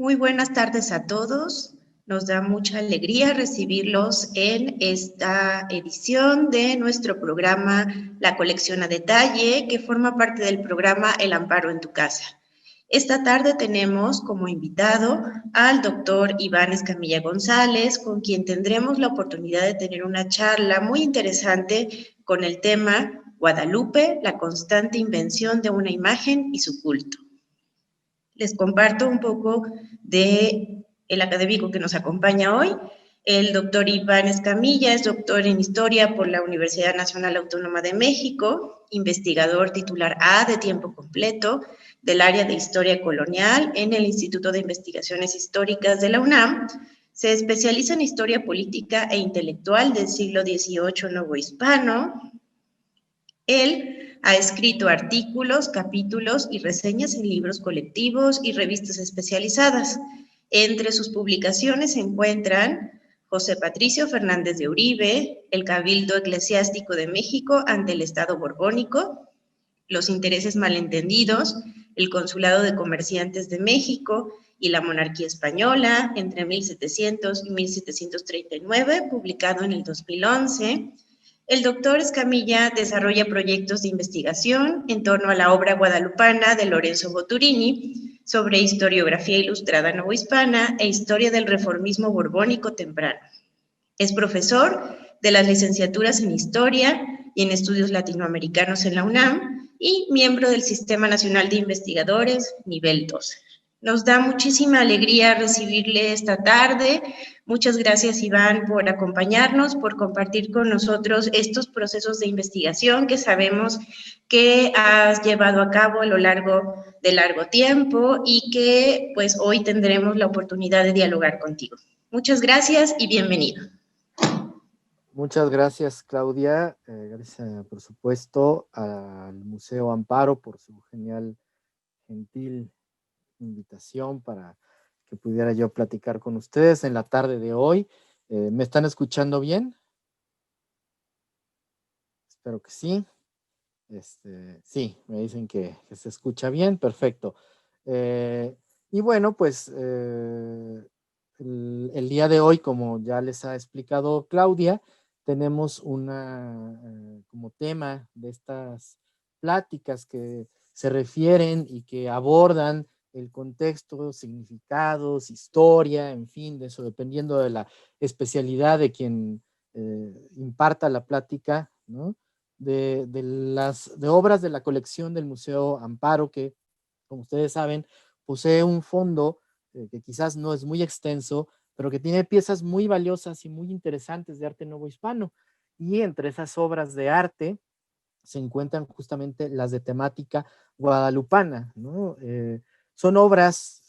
Muy buenas tardes a todos. Nos da mucha alegría recibirlos en esta edición de nuestro programa La Colección a Detalle, que forma parte del programa El Amparo en tu Casa. Esta tarde tenemos como invitado al doctor Iván Escamilla González, con quien tendremos la oportunidad de tener una charla muy interesante con el tema Guadalupe, la constante invención de una imagen y su culto. Les comparto un poco de el académico que nos acompaña hoy. El doctor Iván Escamilla es doctor en Historia por la Universidad Nacional Autónoma de México, investigador titular A de tiempo completo del área de Historia Colonial en el Instituto de Investigaciones Históricas de la UNAM. Se especializa en Historia Política e Intelectual del siglo XVIII novohispano. Él ha escrito artículos, capítulos y reseñas en libros colectivos y revistas especializadas. Entre sus publicaciones se encuentran José Patricio Fernández de Uribe, El Cabildo Eclesiástico de México ante el Estado Borbónico, Los intereses malentendidos, El Consulado de Comerciantes de México y la Monarquía Española entre 1700 y 1739, publicado en el 2011. El doctor Escamilla desarrolla proyectos de investigación en torno a la obra guadalupana de Lorenzo Boturini sobre historiografía ilustrada novohispana e historia del reformismo borbónico temprano. Es profesor de las licenciaturas en Historia y en Estudios Latinoamericanos en la UNAM y miembro del Sistema Nacional de Investigadores nivel 2. Nos da muchísima alegría recibirle esta tarde. Muchas gracias, Iván, por acompañarnos, por compartir con nosotros estos procesos de investigación que sabemos que has llevado a cabo a lo largo de largo tiempo y que pues hoy tendremos la oportunidad de dialogar contigo. Muchas gracias y bienvenido. Muchas gracias, Claudia. Gracias, por supuesto, al Museo Amparo por su gentil invitación para que pudiera yo platicar con ustedes en la tarde de hoy. ¿Me están escuchando bien? Espero que sí. Sí, me dicen que se escucha bien, perfecto. Y bueno, pues el día de hoy, como ya les ha explicado Claudia, tenemos como tema de estas pláticas que se refieren y que abordan el contexto, significados, historia, en fin, de eso, dependiendo de la especialidad de quien imparta la plática, ¿no? De obras de la colección del Museo Amparo, que, como ustedes saben, posee un fondo que quizás no es muy extenso, pero que tiene piezas muy valiosas y muy interesantes de arte novohispano. Y entre esas obras de arte se encuentran justamente las de temática guadalupana, ¿no? Son obras,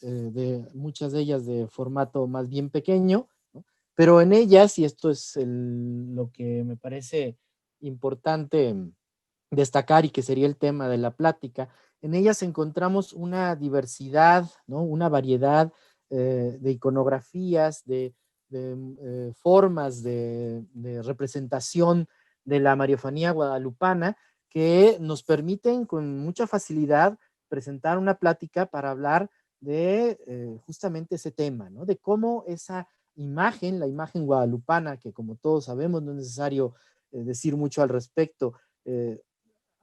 muchas de ellas de formato más bien pequeño, ¿no? Pero en ellas, y esto es lo que me parece importante destacar y que sería el tema de la plática, en ellas encontramos una diversidad, ¿no? Una variedad de iconografías, de formas de representación de la mariofanía guadalupana que nos permiten con mucha facilidad presentar una plática para hablar de justamente ese tema, ¿no? De cómo esa imagen, la imagen guadalupana, que como todos sabemos no es necesario decir mucho al respecto,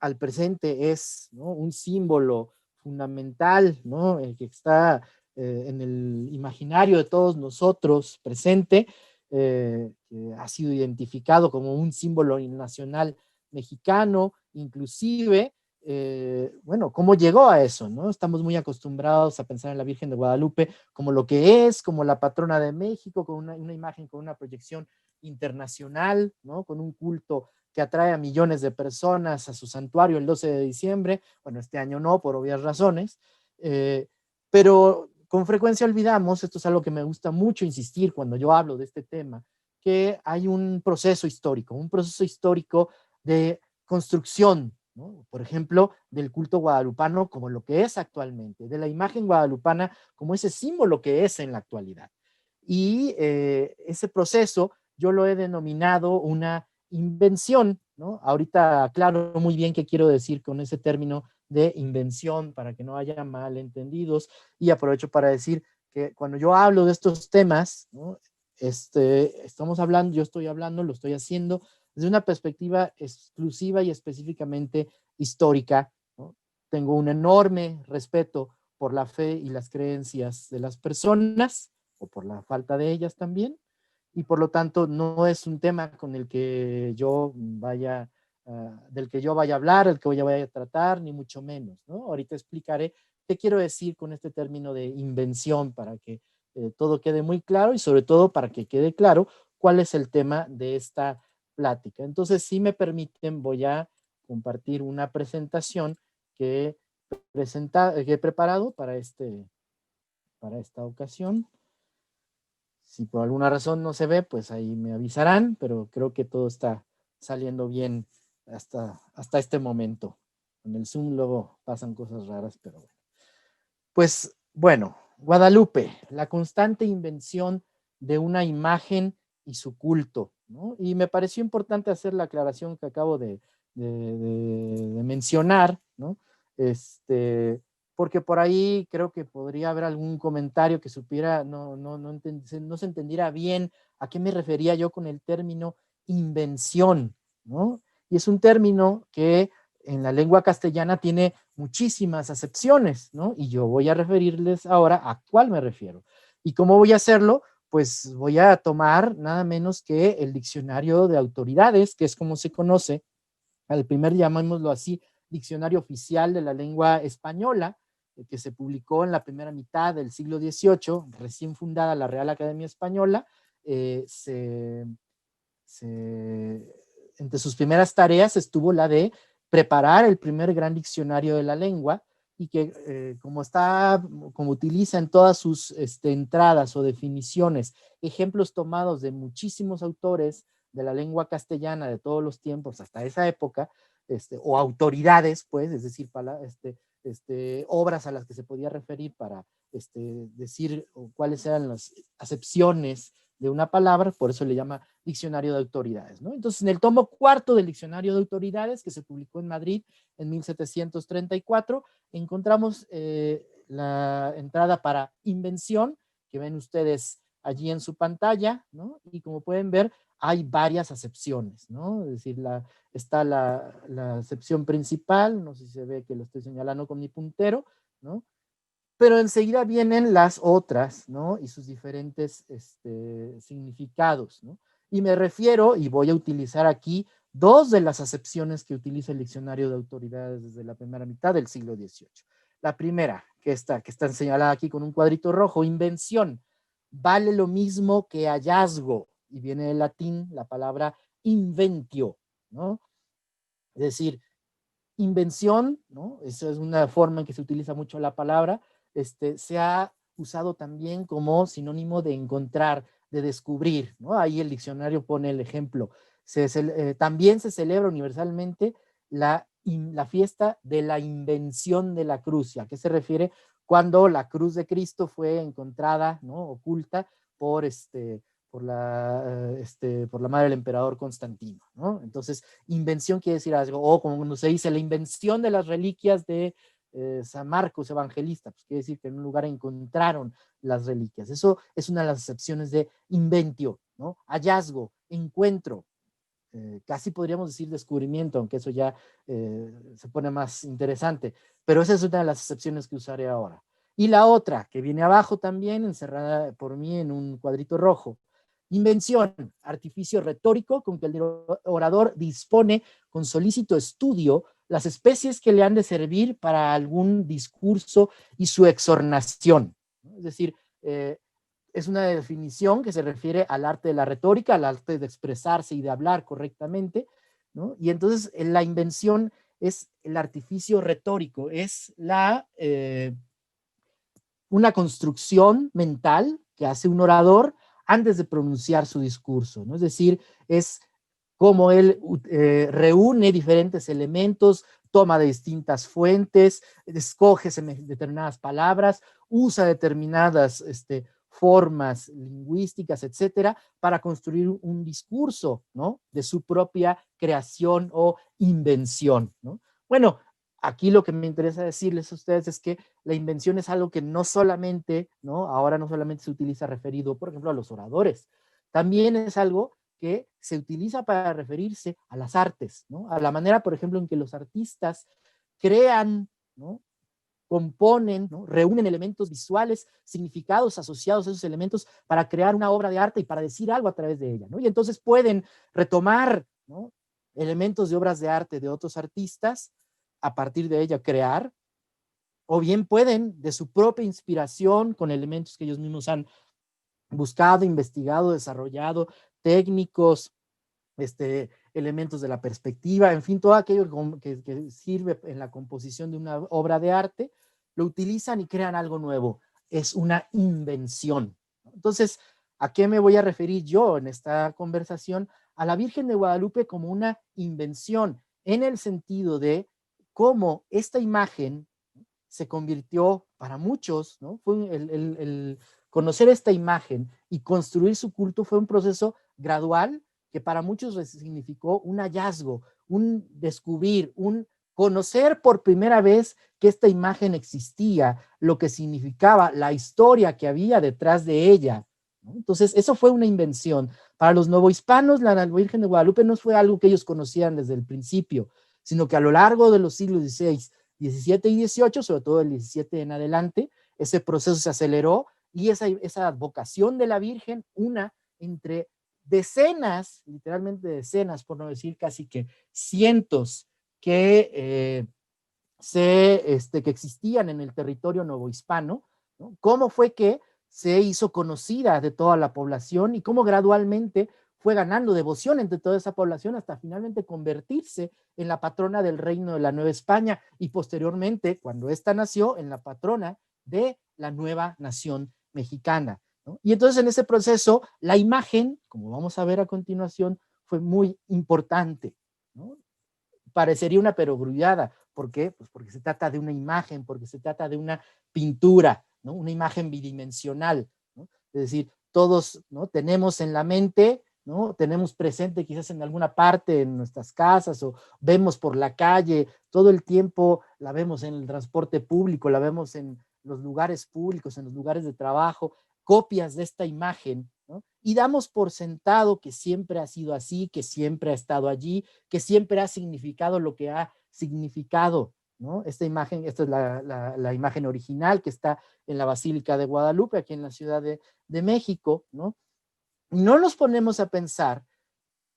al presente es, ¿no? Un símbolo fundamental, ¿no? El que está en el imaginario de todos nosotros presente, que ha sido identificado como un símbolo nacional mexicano, inclusive, bueno, ¿cómo llegó a eso, no? Estamos muy acostumbrados a pensar en la Virgen de Guadalupe como lo que es, como la patrona de México, con una imagen, con una proyección internacional, ¿no? Con un culto que atrae a millones de personas a su santuario el 12 de diciembre. Bueno, este año no, por obvias razones, pero con frecuencia olvidamos, esto es algo que me gusta mucho insistir cuando yo hablo de este tema, que hay un proceso histórico de construcción, ¿no? Por ejemplo, del culto guadalupano como lo que es actualmente, de la imagen guadalupana como ese símbolo que es en la actualidad. Y ese proceso yo lo he denominado una invención, ¿no? Ahorita aclaro muy bien qué quiero decir con ese término de invención para que no haya malentendidos, y aprovecho para decir que cuando yo hablo de estos temas, ¿no? Estamos hablando, yo estoy hablando, lo estoy haciendo desde una perspectiva exclusiva y específicamente histórica, ¿no? Tengo un enorme respeto por la fe y las creencias de las personas, o por la falta de ellas también, y por lo tanto no es un tema con el que yo vaya, del que yo vaya a hablar, el que yo vaya a tratar, ni mucho menos, ¿no? Ahorita explicaré qué quiero decir con este término de invención para que todo quede muy claro y sobre todo para que quede claro cuál es el tema de esta plática. Entonces, si me permiten, voy a compartir una presentación que, que he preparado para esta ocasión. Si por alguna razón no se ve, pues ahí me avisarán, pero creo que todo está saliendo bien hasta este momento. En el Zoom luego pasan cosas raras, pero bueno. Pues bueno, Guadalupe, la constante invención de una imagen y su culto, ¿no? Y me pareció importante hacer la aclaración que acabo de mencionar, ¿no? Porque por ahí creo que podría haber algún comentario que supiera, no se entendiera bien a qué me refería yo con el término invención, ¿no? Y es un término que en la lengua castellana tiene muchísimas acepciones, ¿no? Y yo voy a referirles ahora a cuál me refiero. ¿Y cómo voy a hacerlo? Pues voy a tomar nada menos que el diccionario de autoridades, que es como se conoce, al primer, llamémoslo así, diccionario oficial de la lengua española, que se publicó en la primera mitad del siglo XVIII, recién fundada la Real Academia Española. Entre sus primeras tareas estuvo la de preparar el primer gran diccionario de la lengua, y que como utiliza en todas sus entradas o definiciones ejemplos tomados de muchísimos autores de la lengua castellana de todos los tiempos hasta esa época, o autoridades, pues, es decir, obras a las que se podía referir para decir cuáles eran las acepciones de una palabra, por eso le llama diccionario de autoridades, ¿no? Entonces, en el tomo cuarto del diccionario de autoridades, que se publicó en Madrid en 1734, encontramos la entrada para invención, que ven ustedes allí en su pantalla, ¿no? Y como pueden ver, hay varias acepciones, ¿no? Es decir, está la acepción principal, no sé si se ve que lo estoy señalando con mi puntero, ¿no? Pero enseguida vienen las otras, ¿no? Y sus diferentes significados, ¿no? Y me refiero, y voy a utilizar aquí dos de las acepciones que utiliza el diccionario de autoridades desde la primera mitad del siglo XVIII. La primera, que está señalada aquí con un cuadrito rojo, invención, vale lo mismo que hallazgo, y viene del latín la palabra inventio, ¿no? Es decir, invención, ¿no? Esa es una forma en que se utiliza mucho la palabra, se ha usado también como sinónimo de encontrar, de descubrir, ¿no? Ahí el diccionario pone el ejemplo. También se celebra universalmente la fiesta de la invención de la cruz. ¿A qué se refiere? Cuando la cruz de Cristo fue encontrada, ¿no? Oculta por por la madre del emperador Constantino, ¿no? Entonces, invención quiere decir algo, o como cuando se dice la invención de las reliquias de San Marcos Evangelista, pues quiere decir que en un lugar encontraron las reliquias. Eso es una de las acepciones de inventio, ¿no? Hallazgo, encuentro, casi podríamos decir descubrimiento, aunque eso ya se pone más interesante, pero esa es una de las acepciones que usaré ahora. Y la otra, que viene abajo también, encerrada por mí en un cuadrito rojo. Invención, artificio retórico con que el orador dispone con solícito estudio las especies que le han de servir para algún discurso y su exornación. Es decir, es una definición que se refiere al arte de la retórica, al arte de expresarse y de hablar correctamente, ¿no? Y entonces la invención es el artificio retórico, es una construcción mental que hace un orador antes de pronunciar su discurso, ¿no? Es decir, es como él reúne diferentes elementos, toma de distintas fuentes, escoge determinadas palabras, usa determinadas formas lingüísticas, etcétera, para construir un discurso, ¿no? De su propia creación o invención, ¿no? Bueno, aquí lo que me interesa decirles a ustedes es que la invención es algo que no solamente, ¿no? Ahora no solamente se utiliza referido, por ejemplo, a los oradores, también es algo que se utiliza para referirse a las artes, ¿no? A la manera, por ejemplo, en que los artistas crean, ¿no? Componen, ¿no? Reúnen elementos visuales, significados asociados a esos elementos para crear una obra de arte y para decir algo a través de ella, ¿no? Y entonces pueden retomar, ¿no? Elementos de obras de arte de otros artistas, a partir de ella crear, o bien pueden de su propia inspiración, con elementos que ellos mismos han buscado, investigado, desarrollado, técnicos, elementos de la perspectiva, en fin, todo aquello que sirve en la composición de una obra de arte, lo utilizan y crean algo nuevo. Es una invención. Entonces, ¿a qué me voy a referir yo en esta conversación? A la Virgen de Guadalupe como una invención, en el sentido de cómo esta imagen se convirtió para muchos, ¿no? Fue el conocer esta imagen y construir su culto fue un proceso gradual que para muchos significó un hallazgo, un descubrir, un conocer por primera vez que esta imagen existía, lo que significaba, la historia que había detrás de ella, ¿no? Entonces, eso fue una invención. Para los novohispanos, la Virgen de Guadalupe no fue algo que ellos conocían desde el principio, sino que a lo largo de los siglos XVI, 17 y 18, sobre todo el 17 en adelante, ese proceso se aceleró y esa vocación de la Virgen, una entre decenas, literalmente decenas, por no decir casi que cientos, que que existían en el territorio novohispano, ¿no? ¿Cómo fue que se hizo conocida de toda la población y cómo gradualmente fue ganando devoción entre toda esa población hasta finalmente convertirse en la patrona del reino de la Nueva España y posteriormente, cuando ésta nació, en la patrona de la nueva nación mexicana, ¿no? Y entonces en ese proceso, la imagen, como vamos a ver a continuación, fue muy importante, ¿no? Parecería una perogrullada. ¿Por qué? Pues porque se trata de una imagen, porque se trata de una pintura, ¿no? Una imagen bidimensional, ¿no? Es decir, todos, ¿no? Tenemos en la mente, ¿no? Tenemos presente quizás en alguna parte en nuestras casas o vemos por la calle, todo el tiempo la vemos en el transporte público, la vemos en los lugares públicos, en los lugares de trabajo, copias de esta imagen, ¿no? Y damos por sentado que siempre ha sido así, que siempre ha estado allí, que siempre ha significado lo que ha significado, ¿no? Esta imagen, esta es la imagen original que está en la Basílica de Guadalupe, aquí en la Ciudad de México, ¿no? No nos ponemos a pensar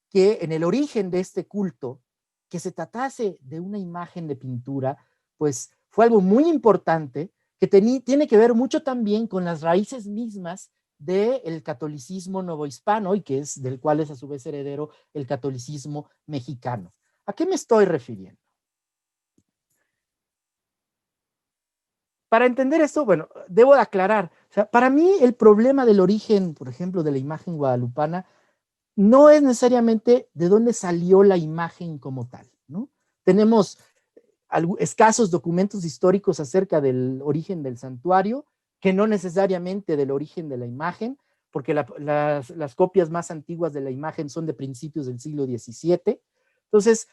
que en el origen de este culto, que se tratase de una imagen de pintura, pues fue algo muy importante que tiene que ver mucho también con las raíces mismas del catolicismo novohispano y que es del cual es a su vez heredero el catolicismo mexicano. ¿A qué me estoy refiriendo? Para entender esto, bueno, debo de aclarar, o sea, para mí el problema del origen, por ejemplo, de la imagen guadalupana, no es necesariamente de dónde salió la imagen como tal, ¿no? Tenemos escasos documentos históricos acerca del origen del santuario, que no necesariamente del origen de la imagen, porque las copias más antiguas de la imagen son de principios del siglo XVII. Entonces,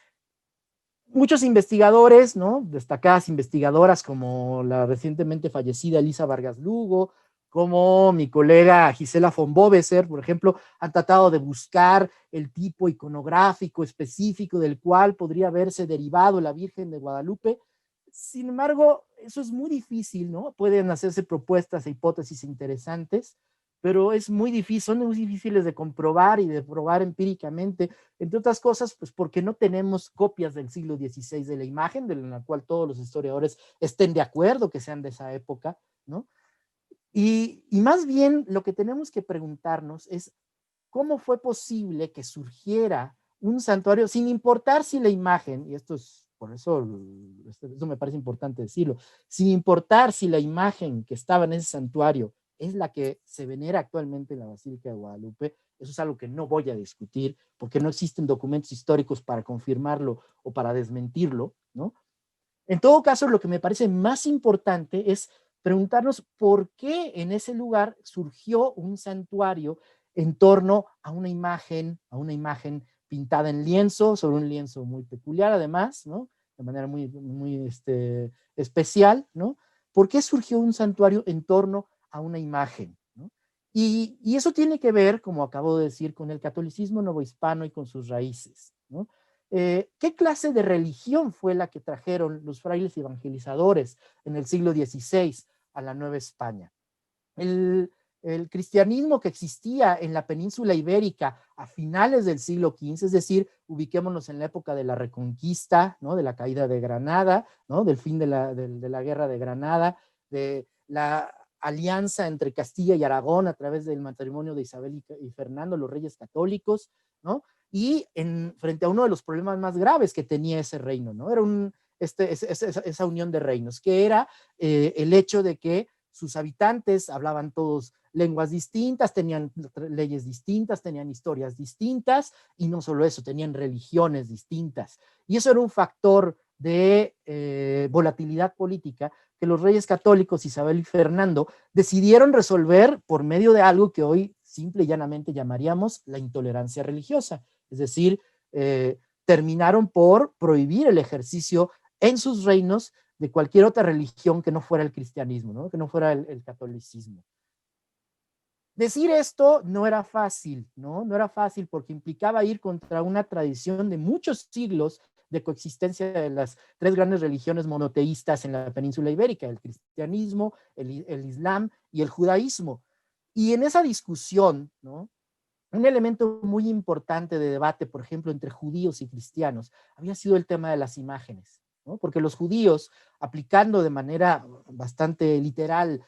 muchos investigadores, ¿no? Destacadas investigadoras como la recientemente fallecida Elisa Vargas Lugo, como mi colega Gisela von Boveser, por ejemplo, han tratado de buscar el tipo iconográfico específico del cual podría haberse derivado la Virgen de Guadalupe. Sin embargo, eso es muy difícil, ¿no? Pueden hacerse propuestas e hipótesis interesantes, pero es muy difícil, son muy difíciles de comprobar y de probar empíricamente, entre otras cosas, pues porque no tenemos copias del siglo XVI de la imagen, de la cual todos los historiadores estén de acuerdo que sean de esa época, ¿no? Y más bien lo que tenemos que preguntarnos es cómo fue posible que surgiera un santuario, sin importar si la imagen, y esto es, por eso, esto me parece importante decirlo, sin importar si la imagen que estaba en ese santuario es la que se venera actualmente en la Basílica de Guadalupe, eso es algo que no voy a discutir, porque no existen documentos históricos para confirmarlo o para desmentirlo, ¿no? En todo caso, lo que me parece más importante es preguntarnos por qué en ese lugar surgió un santuario en torno a una imagen pintada en lienzo, sobre un lienzo muy peculiar además, ¿no? de manera muy especial, ¿no? ¿Por qué surgió un santuario en torno a una imagen? ¿No? Y eso tiene que ver, como acabo de decir, con el catolicismo novohispano y con sus raíces, ¿no? ¿Qué clase de religión fue la que trajeron los frailes evangelizadores en el siglo XVI a la Nueva España? El cristianismo que existía en la península ibérica a finales del siglo XV, es decir, ubiquémonos en la época de la Reconquista, ¿no? De la caída de Granada, ¿no? Del fin de la guerra de Granada, de la alianza entre Castilla y Aragón a través del matrimonio de Isabel y Fernando, los reyes católicos, ¿no? Y frente a uno de los problemas más graves que tenía ese reino, ¿no? Era esa unión de reinos, que era el hecho de que sus habitantes hablaban todos lenguas distintas, tenían leyes distintas, tenían historias distintas, y no solo eso, tenían religiones distintas. Y eso era un factor de volatilidad política que los reyes católicos, Isabel y Fernando, decidieron resolver por medio de algo que hoy simple y llanamente llamaríamos la intolerancia religiosa. Es decir, terminaron por prohibir el ejercicio en sus reinos de cualquier otra religión que no fuera el cristianismo, ¿no? Que no fuera el catolicismo. Decir esto no era fácil, ¿no? No era fácil porque implicaba ir contra una tradición de muchos siglos de coexistencia de las tres grandes religiones monoteístas en la península ibérica, el cristianismo, el islam y el judaísmo. Y en esa discusión, ¿no? Un elemento muy importante de debate, por ejemplo, entre judíos y cristianos, había sido el tema de las imágenes, ¿no? Porque los judíos, aplicando de manera bastante literal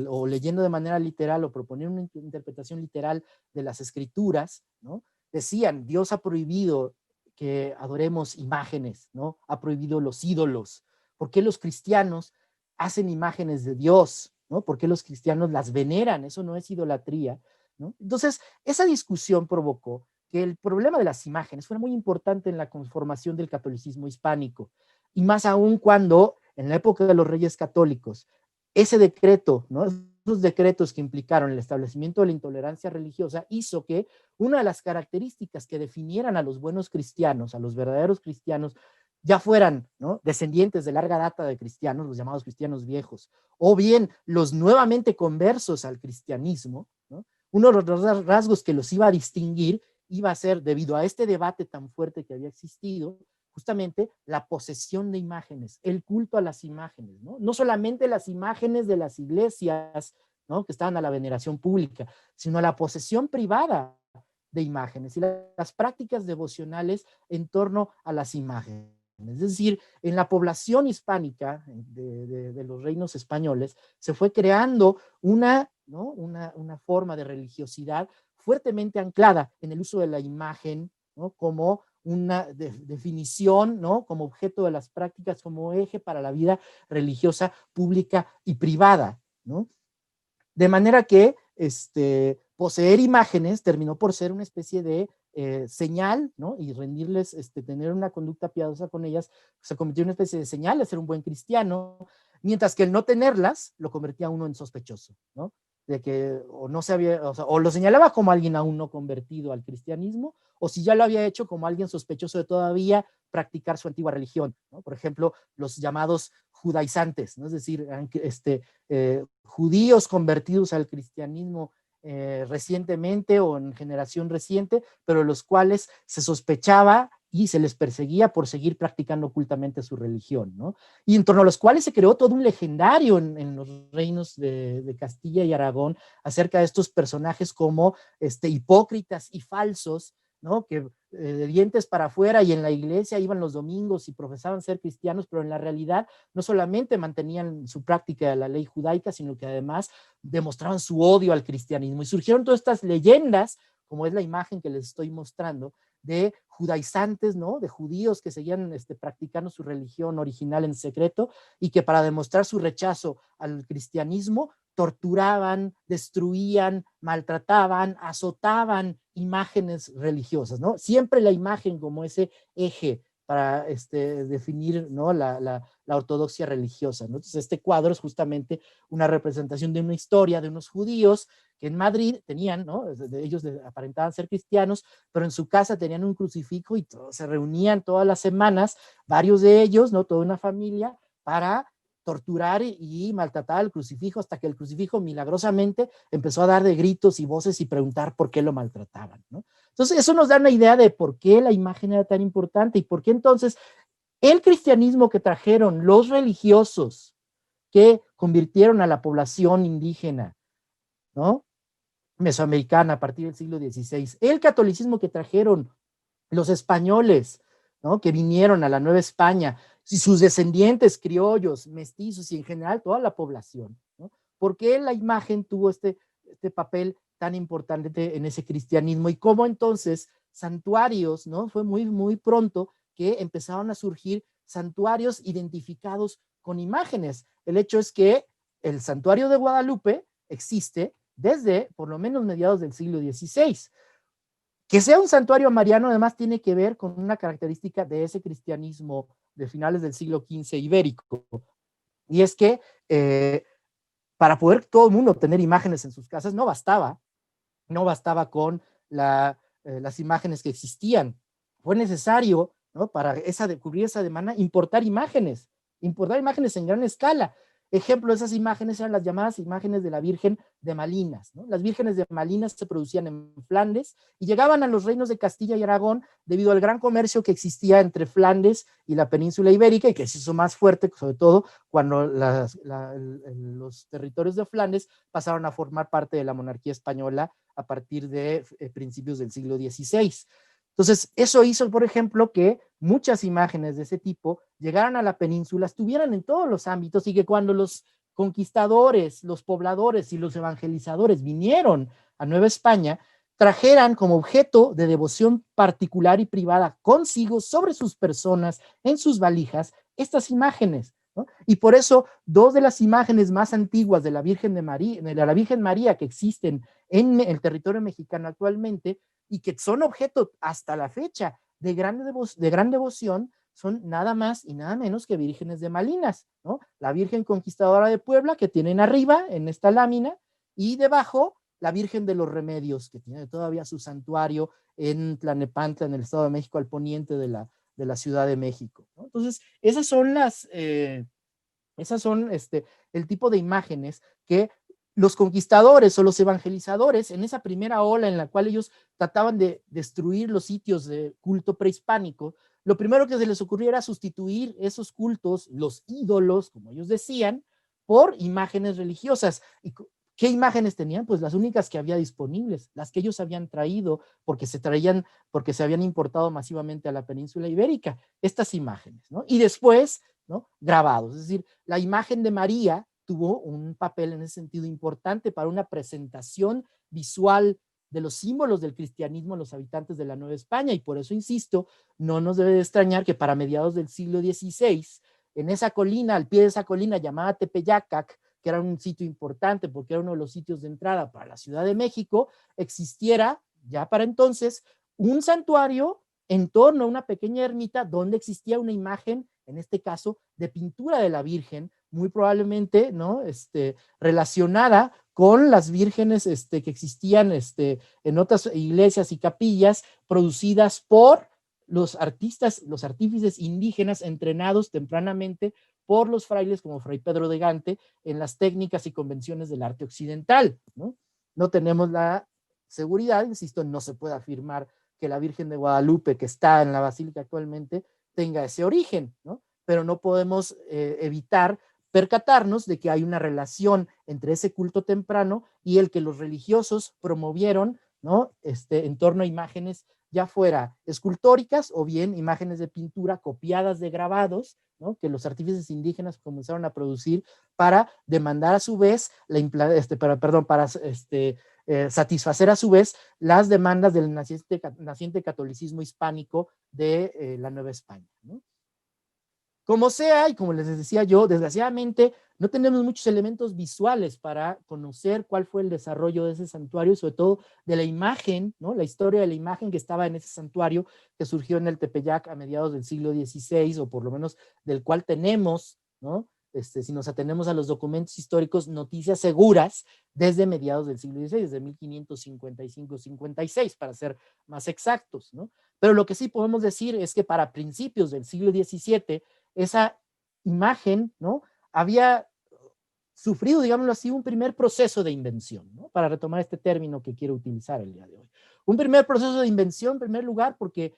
o leyendo de manera literal o proponiendo una interpretación literal de las escrituras, ¿no? Decían, Dios ha prohibido que adoremos imágenes, ¿no? Ha prohibido los ídolos. ¿Por qué los cristianos hacen imágenes de Dios? ¿No? ¿Por qué los cristianos las veneran? Eso no es idolatría, ¿no? Entonces, esa discusión provocó que el problema de las imágenes fuera muy importante en la conformación del catolicismo hispánico, y más aún cuando, en la época de los reyes católicos, ese decreto, ¿no? Esos decretos que implicaron el establecimiento de la intolerancia religiosa hizo que una de las características que definieran a los buenos cristianos, a los verdaderos cristianos, ya fueran, ¿no? Descendientes de larga data de cristianos, los llamados cristianos viejos, o bien los nuevamente conversos al cristianismo, ¿no? Uno de los rasgos que los iba a distinguir iba a ser, debido a este debate tan fuerte que había existido, justamente la posesión de imágenes, el culto a las imágenes, ¿no? No solamente las imágenes de las iglesias, ¿no? Que estaban a la veneración pública, sino la posesión privada de imágenes y las prácticas devocionales en torno a las imágenes. Es decir, en la población hispánica de los reinos españoles se fue creando ¿no? una forma de religiosidad fuertemente anclada en el uso de la imagen, ¿no? Como una definición, ¿no? Como objeto de las prácticas, como eje para la vida religiosa pública y privada, ¿no? De manera que poseer imágenes terminó por ser una especie de señal, ¿no? Y rendirles, tener una conducta piadosa con ellas, se convirtió en una especie de señal de ser un buen cristiano, mientras que el no tenerlas lo convertía a uno en sospechoso, ¿no? De que o no se había, o lo señalaba como alguien aún no convertido al cristianismo, o si ya lo había hecho como alguien sospechoso de todavía practicar su antigua religión, ¿no? Por ejemplo, los llamados judaizantes, ¿no? Es decir, judíos convertidos al cristianismo recientemente o en generación reciente, pero los cuales se sospechaba y se les perseguía por seguir practicando ocultamente su religión, ¿no? Y en torno a los cuales se creó todo un legendario en los reinos de Castilla y Aragón acerca de estos personajes como hipócritas y falsos, ¿no? Que de dientes para afuera y en la iglesia iban los domingos y profesaban ser cristianos, pero en la realidad no solamente mantenían su práctica de la ley judaica, sino que además demostraban su odio al cristianismo. Y surgieron todas estas leyendas, como es la imagen que les estoy mostrando, de judaizantes, ¿no? De judíos que seguían practicando su religión original en secreto y que para demostrar su rechazo al cristianismo torturaban, destruían, maltrataban, azotaban imágenes religiosas, ¿no? Siempre la imagen como ese eje para definir, ¿no? la ortodoxia religiosa, ¿no? Entonces este cuadro es justamente una representación de una historia de unos judíos que en Madrid tenían, ¿no? Ellos aparentaban ser cristianos, pero en su casa tenían un crucifijo y se reunían todas las semanas, varios de ellos, ¿no? Toda una familia, para torturar y maltratar al crucifijo, hasta que el crucifijo milagrosamente empezó a dar de gritos y voces y preguntar por qué lo maltrataban, ¿no? Entonces eso nos da una idea de por qué la imagen era tan importante y por qué entonces el cristianismo que trajeron los religiosos que convirtieron a la población indígena, ¿no? Mesoamericana a partir del siglo XVI, el catolicismo que trajeron los españoles, ¿no? Que vinieron a la Nueva España, y sus descendientes criollos, mestizos y en general toda la población, ¿no? ¿Por qué la imagen tuvo este papel tan importante en ese cristianismo? Y cómo entonces santuarios, ¿no? Fue muy, muy pronto que empezaron a surgir santuarios identificados con imágenes. El hecho es que el santuario de Guadalupe existe desde por lo menos mediados del siglo XVI. Que sea un santuario mariano además tiene que ver con una característica de ese cristianismo de finales del siglo XV ibérico, y es que para poder todo el mundo tener imágenes en sus casas no bastaba con las imágenes que existían, fue necesario, ¿no? Para cubrir esa demanda, importar imágenes en gran escala. Ejemplo de esas imágenes eran las llamadas imágenes de la Virgen de Malinas, ¿no? Las vírgenes de Malinas se producían en Flandes y llegaban a los reinos de Castilla y Aragón debido al gran comercio que existía entre Flandes y la península ibérica, y que se hizo más fuerte, sobre todo cuando los territorios de Flandes pasaron a formar parte de la monarquía española a partir de principios del siglo XVI. Entonces, eso hizo, por ejemplo, que muchas imágenes de ese tipo llegaran a la península, estuvieran en todos los ámbitos, y que cuando los conquistadores, los pobladores y los evangelizadores vinieron a Nueva España, trajeran como objeto de devoción particular y privada consigo, sobre sus personas, en sus valijas, estas imágenes, ¿no? Y por eso dos de las imágenes más antiguas de la Virgen María que existen en el territorio mexicano actualmente, y que son objeto hasta la fecha de gran devoción, son nada más y nada menos que vírgenes de Malinas, ¿no? La Virgen Conquistadora de Puebla, que tienen arriba en esta lámina, y debajo la Virgen de los Remedios, que tiene todavía su santuario en Tlalnepantla, en el Estado de México, al poniente de la Ciudad de México, ¿no? Entonces, esas son el tipo de imágenes que los conquistadores o los evangelizadores, en esa primera ola en la cual ellos trataban de destruir los sitios de culto prehispánico, lo primero que se les ocurrió era sustituir esos cultos, los ídolos, como ellos decían, por imágenes religiosas. ¿Y qué imágenes tenían? Pues las únicas que había disponibles, las que ellos habían traído, porque se habían importado masivamente a la península ibérica, estas imágenes, ¿no? Y después, ¿no? Grabados, es decir, la imagen de María tuvo un papel en ese sentido importante para una presentación visual de los símbolos del cristianismo a los habitantes de la Nueva España, y por eso, insisto, no nos debe de extrañar que para mediados del siglo XVI, en esa colina, al pie de esa colina llamada Tepeyacac, que era un sitio importante porque era uno de los sitios de entrada para la Ciudad de México, existiera ya para entonces un santuario en torno a una pequeña ermita donde existía una imagen, en este caso, de pintura de la Virgen, muy probablemente, ¿no? Relacionada con las vírgenes que existían en otras iglesias y capillas producidas por los artífices indígenas entrenados tempranamente por los frailes como Fray Pedro de Gante en las técnicas y convenciones del arte occidental, ¿no? No tenemos la seguridad, insisto, no se puede afirmar que la Virgen de Guadalupe, que está en la basílica actualmente, tenga ese origen, ¿no? Pero no podemos evitar percatarnos de que hay una relación entre ese culto temprano y el que los religiosos promovieron, ¿no? En torno a imágenes ya fuera escultóricas o bien imágenes de pintura copiadas de grabados, ¿no? Que los artífices indígenas comenzaron a producir para demandar a su vez, satisfacer a su vez las demandas del naciente catolicismo hispánico de la Nueva España, ¿no? Como sea, y como les decía yo, desgraciadamente no tenemos muchos elementos visuales para conocer cuál fue el desarrollo de ese santuario, sobre todo de la imagen, ¿no? La historia de la imagen que estaba en ese santuario que surgió en el Tepeyac a mediados del siglo XVI, o por lo menos del cual tenemos, ¿no? Si nos atenemos a los documentos históricos, noticias seguras desde mediados del siglo XVI, desde 1555-56, para ser más exactos, ¿no? Pero lo que sí podemos decir es que para principios del siglo XVII, esa imagen, ¿no? Había sufrido, digámoslo así, un primer proceso de invención, ¿no? Para retomar este término que quiero utilizar el día de hoy. Un primer proceso de invención, en primer lugar, porque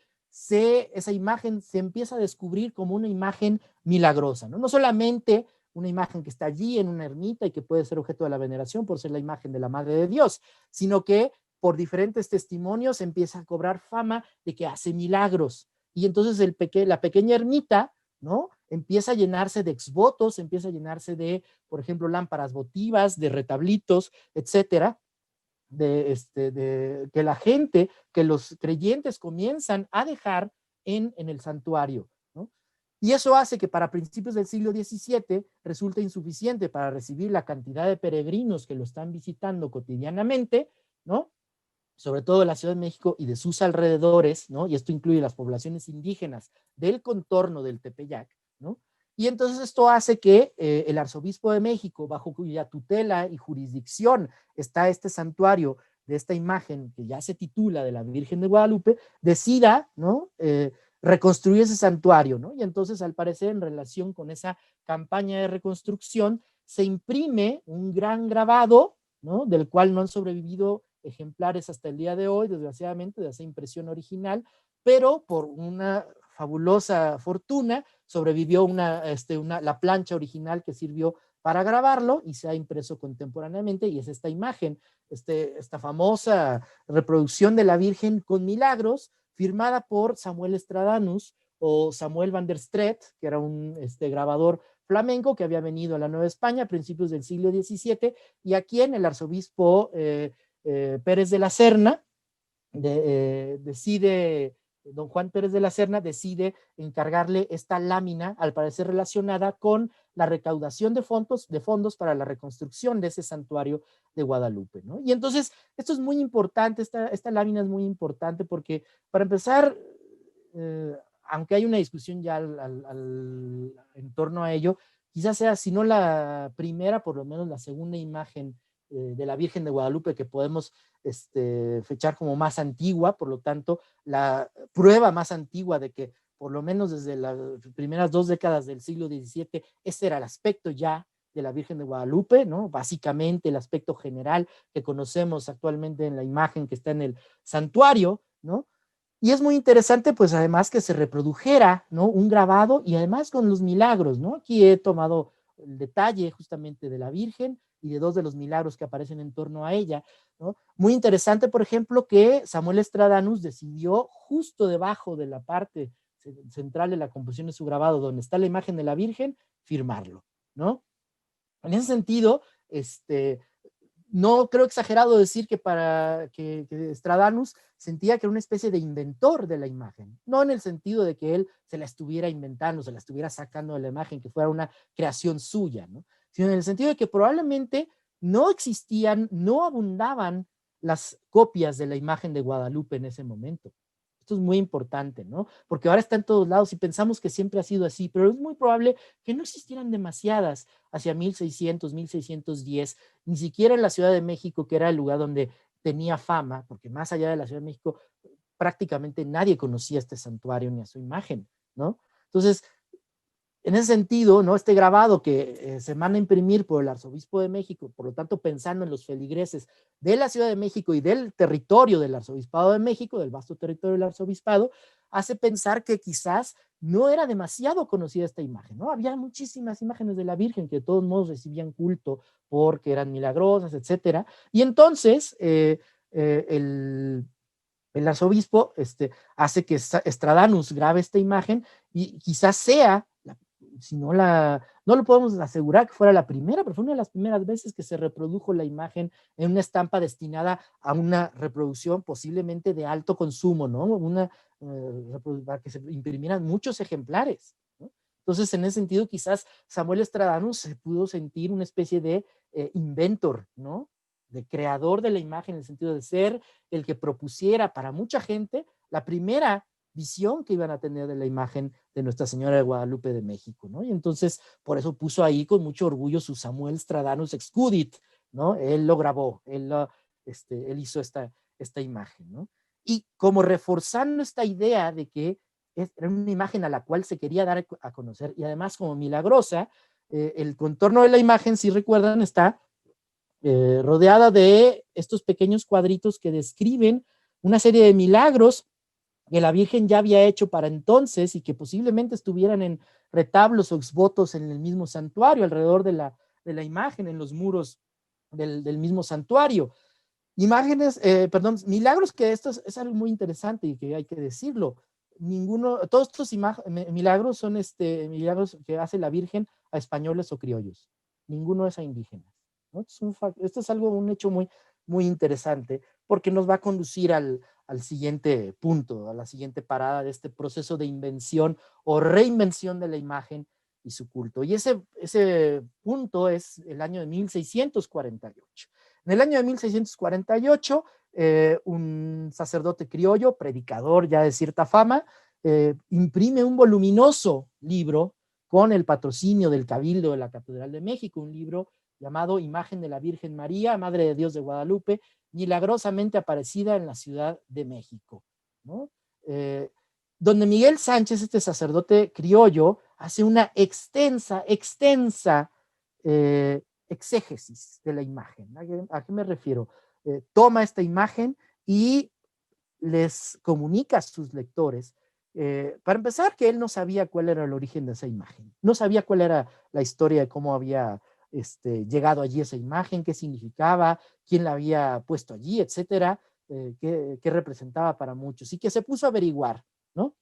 esa imagen se empieza a descubrir como una imagen milagrosa, ¿no? No solamente una imagen que está allí en una ermita y que puede ser objeto de la veneración por ser la imagen de la Madre de Dios, sino que por diferentes testimonios empieza a cobrar fama de que hace milagros. Y entonces la pequeña ermita, ¿no? Empieza a llenarse de exvotos, empieza a llenarse de, por ejemplo, lámparas votivas, de retablitos, etcétera, de que la gente, que los creyentes comienzan a dejar en el santuario, ¿no? Y eso hace que para principios del siglo XVII resulte insuficiente para recibir la cantidad de peregrinos que lo están visitando cotidianamente, ¿no? Sobre todo de la Ciudad de México y de sus alrededores, ¿no? Y esto incluye las poblaciones indígenas del contorno del Tepeyac, ¿no? Y entonces esto hace que el arzobispo de México, bajo cuya tutela y jurisdicción está este santuario de esta imagen que ya se titula de la Virgen de Guadalupe, decida, ¿no? Reconstruir ese santuario, ¿no? Y entonces, al parecer, en relación con esa campaña de reconstrucción, se imprime un gran grabado, ¿no? Del cual no han sobrevivido ejemplares hasta el día de hoy, desgraciadamente, de esa impresión original, pero por una fabulosa fortuna sobrevivió la plancha original que sirvió para grabarlo y se ha impreso contemporáneamente, y es esta imagen, esta famosa reproducción de la Virgen con milagros, firmada por Samuel Estradanus o Samuel van der Street, que era un grabador flamenco que había venido a la Nueva España a principios del siglo XVII, y a quien el arzobispo Pérez de la Serna decide, don Juan Pérez de la Serna decide encargarle esta lámina, al parecer relacionada con la recaudación de fondos para la reconstrucción de ese santuario de Guadalupe, ¿no? Y entonces, esto es muy importante, esta lámina es muy importante porque, para empezar, aunque hay una discusión ya en torno a ello, quizás sea, si no la primera, por lo menos la segunda imagen de la Virgen de Guadalupe que podemos fechar como más antigua, por lo tanto, la prueba más antigua de que por lo menos desde las primeras 2 décadas del siglo XVII, ese era el aspecto ya de la Virgen de Guadalupe, ¿no? Básicamente el aspecto general que conocemos actualmente en la imagen que está en el santuario, ¿no? Y es muy interesante, pues además que se reprodujera, ¿no? Un grabado y además con los milagros, ¿no? Aquí he tomado el detalle justamente de la Virgen y de 2 de los milagros que aparecen en torno a ella, ¿no? Muy interesante, por ejemplo, que Samuel Estradanus decidió justo debajo de la parte central de la composición de su grabado, donde está la imagen de la Virgen, firmarlo, ¿no? En ese sentido, no creo exagerado decir que que Estradanus sentía que era una especie de inventor de la imagen, no en el sentido de que él se la estuviera inventando, se la estuviera sacando de la imagen, que fuera una creación suya, ¿no? Sino en el sentido de que probablemente no existían, no abundaban las copias de la imagen de Guadalupe en ese momento. Esto es muy importante, ¿no? Porque ahora está en todos lados y pensamos que siempre ha sido así, pero es muy probable que no existieran demasiadas hacia 1600, 1610, ni siquiera en la Ciudad de México, que era el lugar donde tenía fama, porque más allá de la Ciudad de México prácticamente nadie conocía este santuario ni a su imagen, ¿no? Entonces, en ese sentido, ¿no? Este grabado que se manda a imprimir por el Arzobispo de México, por lo tanto pensando en los feligreses de la Ciudad de México y del territorio del Arzobispado de México, del vasto territorio del Arzobispado, hace pensar que quizás no era demasiado conocida esta imagen, ¿no? Había muchísimas imágenes de la Virgen que de todos modos recibían culto porque eran milagrosas, etcétera. Y entonces el arzobispo hace que Estradanus grabe esta imagen y quizás sea, si no no lo podemos asegurar que fuera la primera, pero fue una de las primeras veces que se reprodujo la imagen en una estampa destinada a una reproducción posiblemente de alto consumo, ¿no? Para que se imprimieran muchos ejemplares, ¿no? Entonces, en ese sentido, quizás Samuel Stradamus se pudo sentir una especie de inventor, ¿no? De creador de la imagen, en el sentido de ser el que propusiera para mucha gente la primera visión que iban a tener de la imagen de Nuestra Señora de Guadalupe de México, ¿no? Y entonces, por eso puso ahí con mucho orgullo su Samuel Stradamus Excudit, ¿no? Él lo grabó, él hizo esta imagen, ¿no? Y como reforzando esta idea de que era una imagen a la cual se quería dar a conocer, y además como milagrosa, el contorno de la imagen, si recuerdan, está rodeada de estos pequeños cuadritos que describen una serie de milagros que la Virgen ya había hecho para entonces y que posiblemente estuvieran en retablos o exvotos en el mismo santuario, alrededor de la imagen, en los muros del mismo santuario. Imágenes, perdón, milagros, que esto es algo muy interesante y que hay que decirlo. Todos estos milagros son milagros que hace la Virgen a españoles o criollos. Ninguno es a indígenas, ¿no? Esto es un hecho muy, muy interesante, porque nos va a conducir al siguiente punto, a la siguiente parada de este proceso de invención o reinvención de la imagen y su culto. Y ese punto es el año de 1648. En el año de 1648, un sacerdote criollo, predicador ya de cierta fama, imprime un voluminoso libro con el patrocinio del Cabildo de la Catedral de México, un libro llamado Imagen de la Virgen María, Madre de Dios de Guadalupe, milagrosamente aparecida en la Ciudad de México, ¿no? Donde Miguel Sánchez, este sacerdote criollo, hace una extensa exégesis de la imagen. ¿A qué me refiero? Toma esta imagen y les comunica a sus lectores, para empezar, que él no sabía cuál era el origen de esa imagen, no sabía cuál era la historia de cómo había llegado allí esa imagen, qué significaba, quién la había puesto allí, etcétera, qué representaba para muchos, y que se puso a averiguar, ¿no?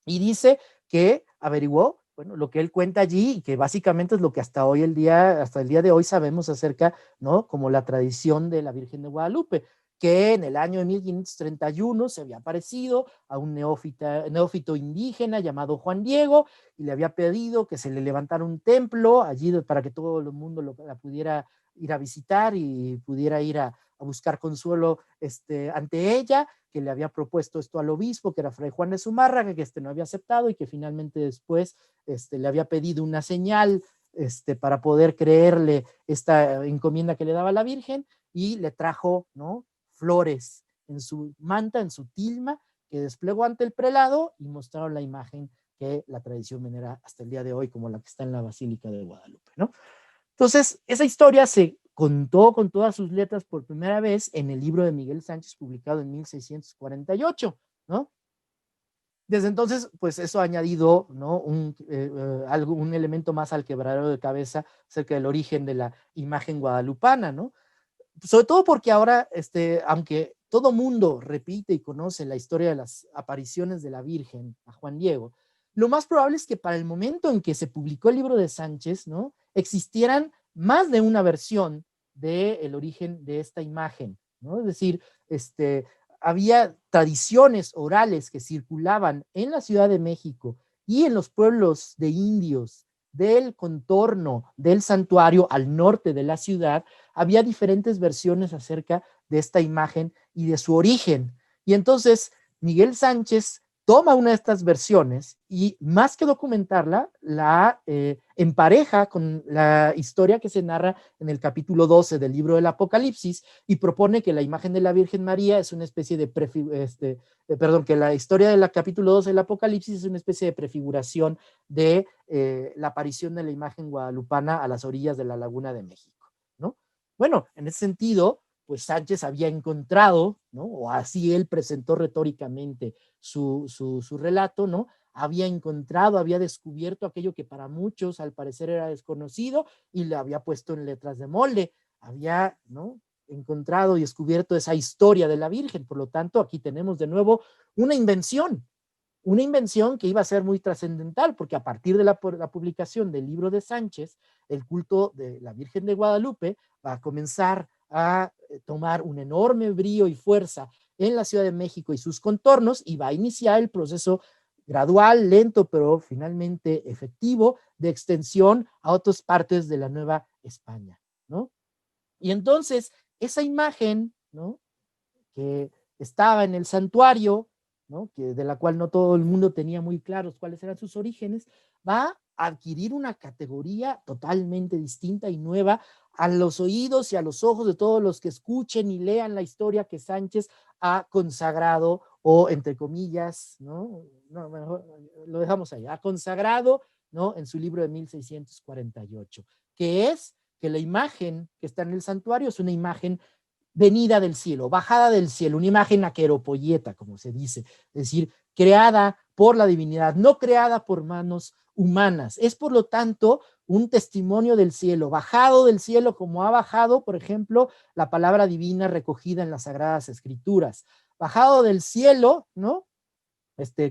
Y dice que averiguó, bueno, lo que él cuenta allí, y que básicamente es lo que hasta el día de hoy sabemos acerca, ¿no? Como la tradición de la Virgen de Guadalupe, que en el año de 1531 se había aparecido a un neófito indígena llamado Juan Diego, y le había pedido que se le levantara un templo allí para que todo el mundo la pudiera ir a visitar y pudiera ir a buscar consuelo ante ella, que le había propuesto esto al obispo, que era Fray Juan de Zumárraga, que no había aceptado, y que finalmente después le había pedido una señal para poder creerle esta encomienda que le daba la Virgen, y le trajo, ¿no?, flores en su manta, en su tilma, que desplegó ante el prelado, y mostraron la imagen que la tradición venera hasta el día de hoy como la que está en la Basílica de Guadalupe, ¿no? Entonces, esa historia se contó con todas sus letras por primera vez en el libro de Miguel Sánchez, publicado en 1648, ¿no? Desde entonces, pues eso ha añadido, ¿no?, un elemento más al quebradero de cabeza acerca del origen de la imagen guadalupana, ¿no? Sobre todo porque ahora, aunque todo mundo repite y conoce la historia de las apariciones de la Virgen a Juan Diego, lo más probable es que para el momento en que se publicó el libro de Sánchez, ¿no?, existieran más de una versión del origen de esta imagen, ¿no? Es decir, había tradiciones orales que circulaban en la Ciudad de México y en los pueblos de indios del contorno del santuario al norte de la ciudad. Había diferentes versiones acerca de esta imagen y de su origen. Y entonces Miguel Sánchez toma una de estas versiones y, más que documentarla, la empareja con la historia que se narra en el capítulo 12 del libro del Apocalipsis, y propone que la imagen de la Virgen María es una especie de que la historia del capítulo 12 del Apocalipsis es una especie de prefiguración de la aparición de la imagen guadalupana a las orillas de la Laguna de México, ¿no? Bueno, en ese sentido, pues Sánchez había encontrado, ¿no?, o así él presentó retóricamente su relato, ¿no?, había descubierto aquello que para muchos al parecer era desconocido, y le había puesto en letras de molde, había, ¿no?, encontrado y descubierto esa historia de la Virgen. Por lo tanto, aquí tenemos de nuevo una invención que iba a ser muy trascendental, porque a partir de la publicación del libro de Sánchez, el culto de la Virgen de Guadalupe va a comenzar a tomar un enorme brío y fuerza en la Ciudad de México y sus contornos, y va a iniciar el proceso gradual, lento, pero finalmente efectivo, de extensión a otras partes de la Nueva España, ¿no? Y entonces, esa imagen, ¿no?, que estaba en el santuario, ¿no?, de la cual no todo el mundo tenía muy claros cuáles eran sus orígenes, va a adquirir una categoría totalmente distinta y nueva a los oídos y a los ojos de todos los que escuchen y lean la historia que Sánchez ha consagrado, o entre comillas, ¿no? No, mejor lo dejamos ahí, ha consagrado, ¿no?, en su libro de 1648, que es que la imagen que está en el santuario es una imagen venida del cielo, bajada del cielo, una imagen aqueropoyeta, como se dice, es decir, creada por la divinidad, no creada por manos humanas. Es, por lo tanto, un testimonio del cielo, bajado del cielo, como ha bajado, por ejemplo, la palabra divina recogida en las Sagradas Escrituras. Bajado del cielo, ¿no?,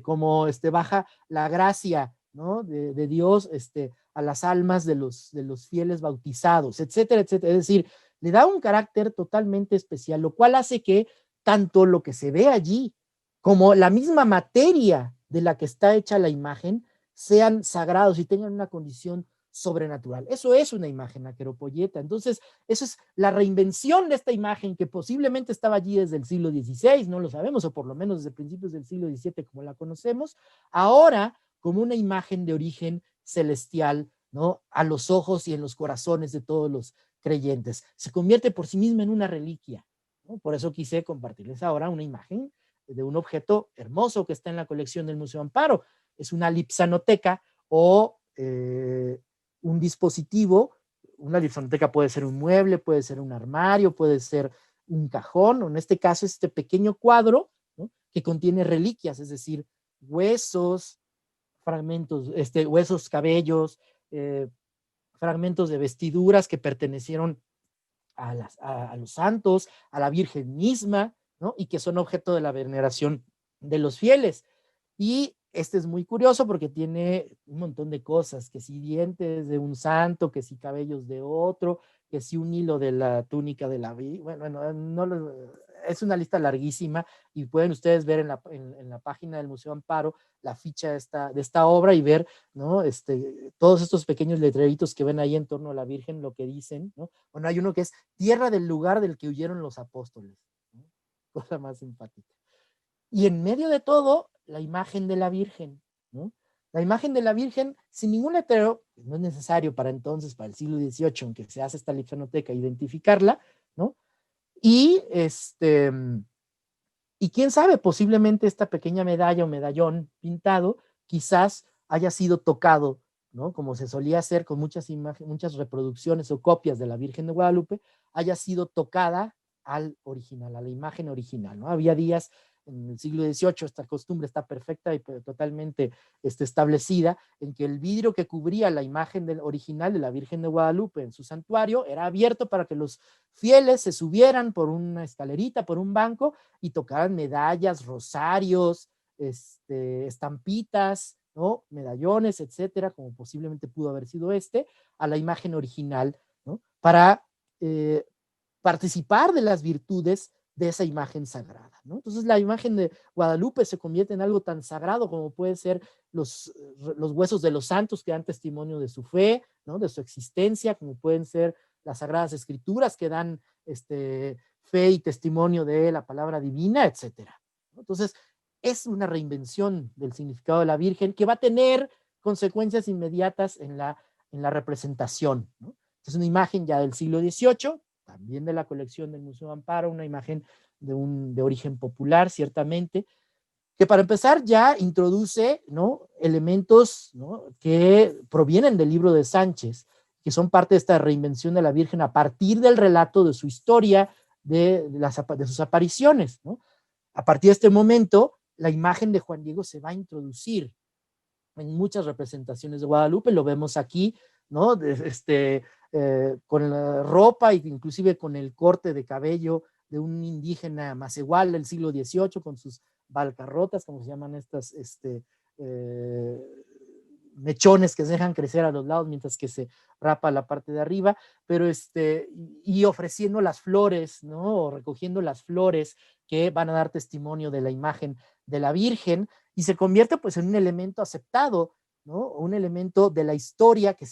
como baja la gracia, ¿no?, de Dios, a las almas de los fieles bautizados, etcétera, etcétera. Es decir, le da un carácter totalmente especial, lo cual hace que tanto lo que se ve allí como la misma materia de la que está hecha la imagen sean sagrados y tengan una condición sobrenatural. Eso es una imagen aqueropoyeta. Entonces, eso es la reinvención de esta imagen, que posiblemente estaba allí desde el siglo XVI, no lo sabemos, o por lo menos desde principios del siglo XVII como la conocemos, ahora como una imagen de origen celestial, ¿no?, a los ojos y en los corazones de todos los creyentes. Se convierte por sí misma en una reliquia, ¿no? Por eso quise compartirles ahora una imagen de un objeto hermoso que está en la colección del Museo Amparo. Es una lipsanoteca, o un dispositivo. Una lipsanoteca puede ser un mueble, puede ser un armario, puede ser un cajón, o en este caso este pequeño cuadro, ¿no?, que contiene reliquias, es decir, huesos, fragmentos, huesos, cabellos, fragmentos de vestiduras que pertenecieron a los santos, a la Virgen misma, ¿no?, y que son objeto de la veneración de los fieles. Y este es muy curioso porque tiene un montón de cosas, que si dientes de un santo, que si cabellos de otro, que si un hilo de la túnica de la Virgen. Bueno, es una lista larguísima, y pueden ustedes ver en la página del Museo Amparo la ficha de esta obra y ver, ¿no?, todos estos pequeños letreritos que ven ahí en torno a la Virgen, lo que dicen, ¿no? Bueno, hay uno que es tierra del lugar del que huyeron los apóstoles, ¿no? Cosa más simpática. Y en medio de todo, la imagen de la Virgen, ¿no? La imagen de la Virgen sin ningún letrero, no es necesario para entonces, para el siglo XVIII, aunque se hace esta lipsanoteca, identificarla, ¿no? Y y quién sabe, posiblemente esta pequeña medalla o medallón pintado quizás haya sido tocado, ¿no?, como se solía hacer con muchas imágenes, muchas reproducciones o copias de la Virgen de Guadalupe, haya sido tocada al original, a la imagen original, ¿no? Había días en el siglo XVIII, esta costumbre está perfecta y totalmente establecida, en que el vidrio que cubría la imagen del original de la Virgen de Guadalupe en su santuario era abierto para que los fieles se subieran por una escalerita, por un banco, y tocaran medallas, rosarios, estampitas, ¿no?, medallones, etcétera, como posiblemente pudo haber sido a la imagen original, ¿no?, para participar de las virtudes de esa imagen sagrada, ¿no? Entonces la imagen de Guadalupe se convierte en algo tan sagrado como pueden ser los huesos de los santos que dan testimonio de su fe, ¿no?, de su existencia, como pueden ser las Sagradas Escrituras que dan fe y testimonio de la palabra divina, etcétera, ¿no? Entonces, es una reinvención del significado de la Virgen que va a tener consecuencias inmediatas en la representación, ¿no? Es una imagen ya del siglo XVIII, también de la colección del Museo Amparo, una imagen de origen popular, ciertamente, que para empezar ya introduce, ¿no?, elementos, ¿no?, que provienen del libro de Sánchez, que son parte de esta reinvención de la Virgen a partir del relato de su historia, de sus apariciones, ¿no? A partir de este momento, la imagen de Juan Diego se va a introducir en muchas representaciones de Guadalupe, lo vemos aquí, ¿no?, con la ropa e inclusive con el corte de cabello de un indígena macehual del siglo XVIII, con sus balcarrotas, como se llaman estas, eh, mechones que se dejan crecer a los lados mientras que se rapa la parte de arriba, pero y ofreciendo las flores, ¿no?, o recogiendo las flores que van a dar testimonio de la imagen de la Virgen. y se convierte pues en un elemento aceptado, ¿no? Un elemento de la historia que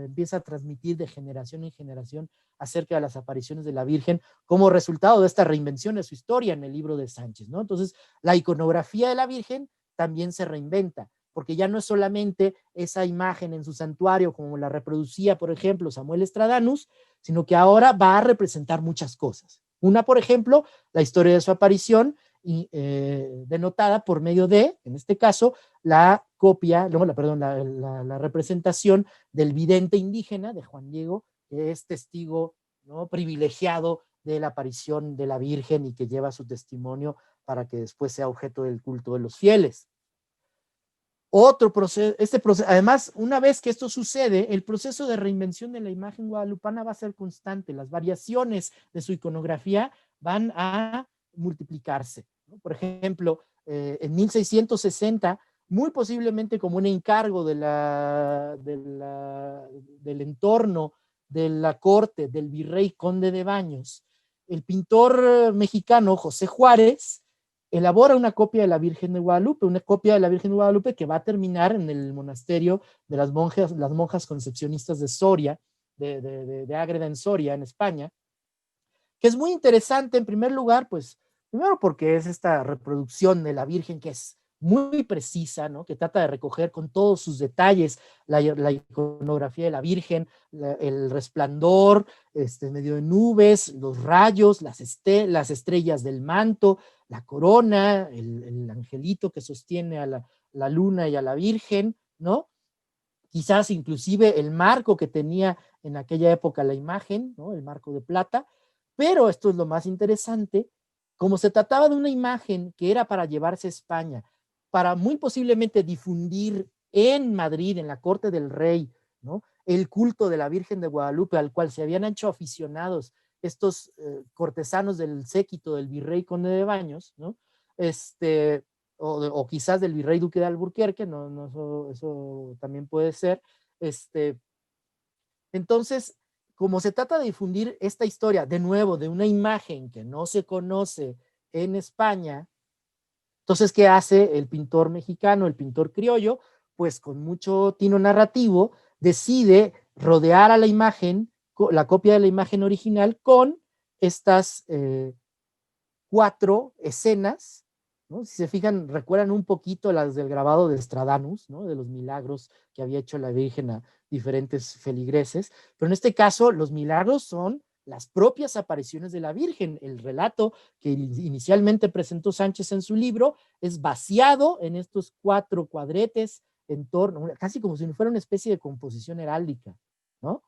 empieza a transmitir de generación en generación acerca de las apariciones de la Virgen como resultado de esta reinvención de su historia en el libro de Sánchez, ¿no? Entonces, la iconografía de la Virgen también se reinventa, porque ya no es solamente esa imagen en su santuario como la reproducía, por ejemplo, Samuel Estradanus, sino que ahora va a representar muchas cosas. Una, por ejemplo, la historia de su aparición, denotada por medio de, en este caso, la copia, no, la representación del vidente indígena de Juan Diego, que es testigo, ¿no?, privilegiado de la aparición de la Virgen y que lleva su testimonio para que después sea objeto del culto de los fieles. Otro proceso, además, una vez que esto sucede, el proceso de reinvención de la imagen guadalupana va a ser constante. Las variaciones de su iconografía van a multiplicarse, ¿no? Por ejemplo, en 1660, muy posiblemente como un encargo del entorno de la corte del virrey conde de Baños, el pintor mexicano José Juárez elabora una copia de la Virgen de Guadalupe, que va a terminar en el monasterio de las monjas concepcionistas de Soria, de Ágreda en Soria, en España, que es muy interesante en primer lugar, pues, primero porque es esta reproducción de la Virgen que es muy precisa, ¿no? Que trata de recoger con todos sus detalles la iconografía de la Virgen, el resplandor, medio de nubes, los rayos, las estrellas del manto, la corona, el angelito que sostiene a la luna y a la Virgen, ¿no? Quizás inclusive el marco que tenía en aquella época la imagen, ¿no? El marco de plata, pero esto es lo más interesante, como se trataba de una imagen que era para llevarse a España, para muy posiblemente difundir en Madrid, en la corte del rey, ¿no?, el culto de la Virgen de Guadalupe, al cual se habían hecho aficionados estos cortesanos del séquito del virrey conde de Baños, ¿no? O quizás del virrey duque de Alburquerque, eso también puede ser. Entonces, como se trata de difundir esta historia, de nuevo, de una imagen que no se conoce en España, entonces, ¿qué hace el pintor mexicano, el pintor criollo? Pues con mucho tino narrativo, decide rodear a la imagen, la copia de la imagen original, con estas 4 escenas, ¿no? Si se fijan, recuerdan un poquito las del grabado de Estradanus, ¿no?, de los milagros que había hecho la Virgen a diferentes feligreses, pero en este caso los milagros son las propias apariciones de la Virgen. El relato que inicialmente presentó Sánchez en su libro es vaciado en estos 4 cuadretes en torno, casi como si fuera una especie de composición heráldica, ¿no?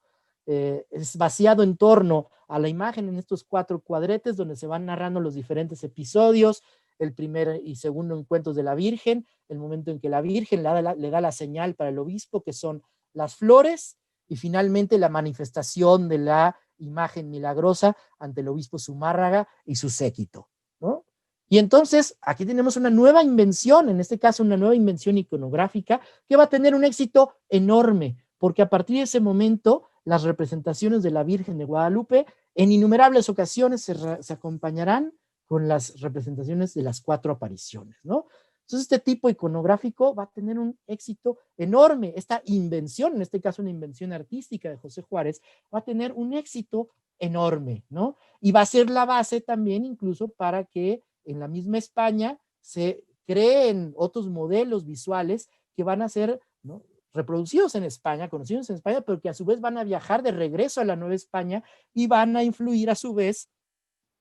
Es vaciado en torno a la imagen en estos 4 cuadretes donde se van narrando los diferentes episodios, el primer y segundo encuentros de la Virgen, el momento en que la Virgen le da la señal para el obispo, que son las flores, y finalmente la manifestación de la imagen milagrosa ante el obispo Zumárraga y su séquito, ¿no? Y entonces aquí tenemos una nueva invención, en este caso una nueva invención iconográfica que va a tener un éxito enorme, porque a partir de ese momento las representaciones de la Virgen de Guadalupe en innumerables ocasiones se acompañarán con las representaciones de las 4 apariciones, ¿no? Entonces este tipo iconográfico va a tener un éxito enorme. Esta invención, en este caso una invención artística de José Juárez, va a tener un éxito enorme, ¿no? Y va a ser la base también incluso para que en la misma España se creen otros modelos visuales que van a ser, ¿no?, reproducidos en España, conocidos en España, pero que a su vez van a viajar de regreso a la Nueva España y van a influir a su vez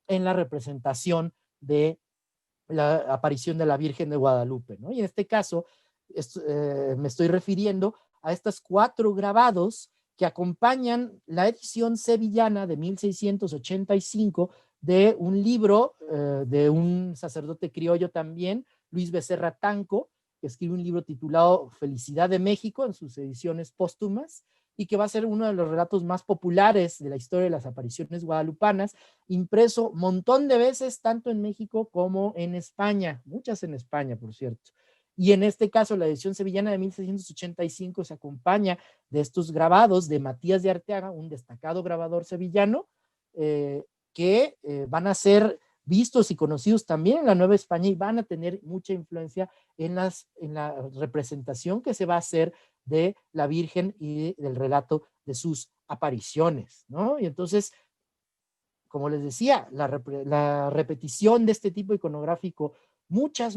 en la representación de la aparición de la Virgen de Guadalupe, ¿no? Y en este caso me estoy refiriendo a estos 4 grabados que acompañan la edición sevillana de 1685 de un libro de un sacerdote criollo también, Luis Becerra Tanco, que escribe un libro titulado Felicidad de México en sus ediciones póstumas, y que va a ser uno de los relatos más populares de la historia de las apariciones guadalupanas, impreso un montón de veces, tanto en México como en España, muchas en España, por cierto. Y en este caso, la edición sevillana de 1685 se acompaña de estos grabados de Matías de Arteaga, un destacado grabador sevillano, que van a ser vistos y conocidos también en la Nueva España y van a tener mucha influencia en la representación que se va a hacer de la Virgen y del relato de sus apariciones, ¿no? Y entonces, como les decía, la repetición de este tipo iconográfico muchas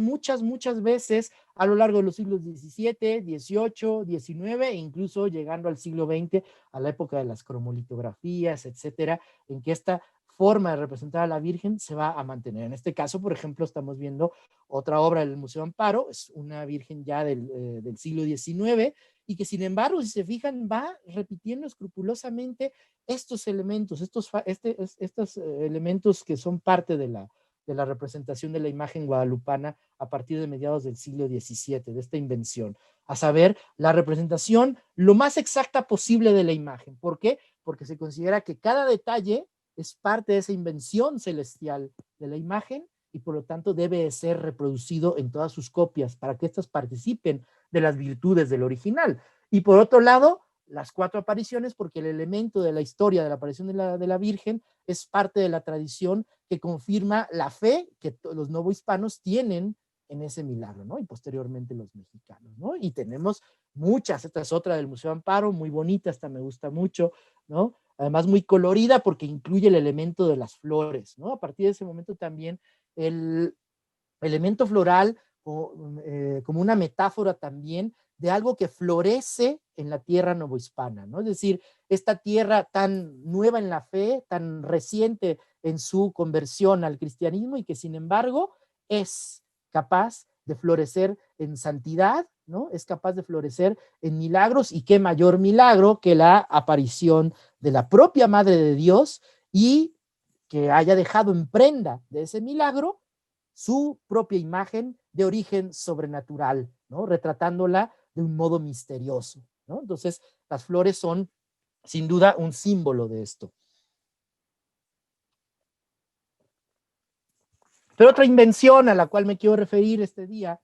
veces a lo largo de los siglos XVII, XVIII, XIX e incluso llegando al siglo XX, a la época de las cromolitografías, etcétera, en que esta forma de representar a la Virgen se va a mantener. En este caso, por ejemplo, estamos viendo otra obra del Museo Amparo, es una Virgen ya del siglo XIX, y que sin embargo, si se fijan, va repitiendo escrupulosamente estos elementos, estos elementos que son parte de la representación de la imagen guadalupana a partir de mediados del siglo XVII, de esta invención, a saber, la representación lo más exacta posible de la imagen. ¿Por qué? Porque se considera que cada detalle es parte de esa invención celestial de la imagen y por lo tanto debe ser reproducido en todas sus copias para que éstas participen de las virtudes del original. Y por otro lado, las 4 apariciones, porque el elemento de la historia de la aparición de la Virgen es parte de la tradición que confirma la fe que los novohispanos tienen en ese milagro, ¿no? Y posteriormente los mexicanos, ¿no? Y tenemos muchas, esta es otra del Museo Amparo, muy bonita, esta me gusta mucho, ¿no? Además muy colorida porque incluye el elemento de las flores, ¿no? A partir de ese momento también el elemento floral como una metáfora también de algo que florece en la tierra novohispana, ¿no? Es decir, esta tierra tan nueva en la fe, tan reciente en su conversión al cristianismo y que sin embargo es capaz de florecer en santidad, ¿no? Es capaz de florecer en milagros y qué mayor milagro que la aparición de la propia Madre de Dios y que haya dejado en prenda de ese milagro su propia imagen de origen sobrenatural, ¿no? Retratándola de un modo misterioso, ¿no? Entonces, las flores son, sin duda, un símbolo de esto. Pero otra invención a la cual me quiero referir este día,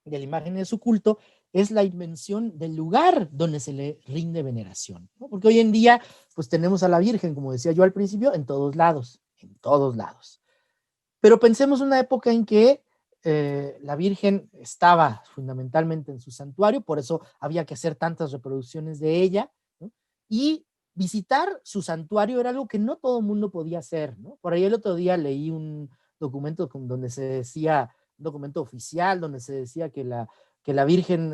de la imagen de su culto, es la invención del lugar donde se le rinde veneración, ¿no? Porque hoy en día, pues tenemos a la Virgen, como decía yo al principio, en todos lados, en todos lados. Pero pensemos una época en que la Virgen estaba fundamentalmente en su santuario, por eso había que hacer tantas reproducciones de ella, ¿no? Y visitar su santuario era algo que no todo el mundo podía hacer, ¿no? Por ahí el otro día leí un documento donde se decía, un documento oficial, donde se decía que la Virgen,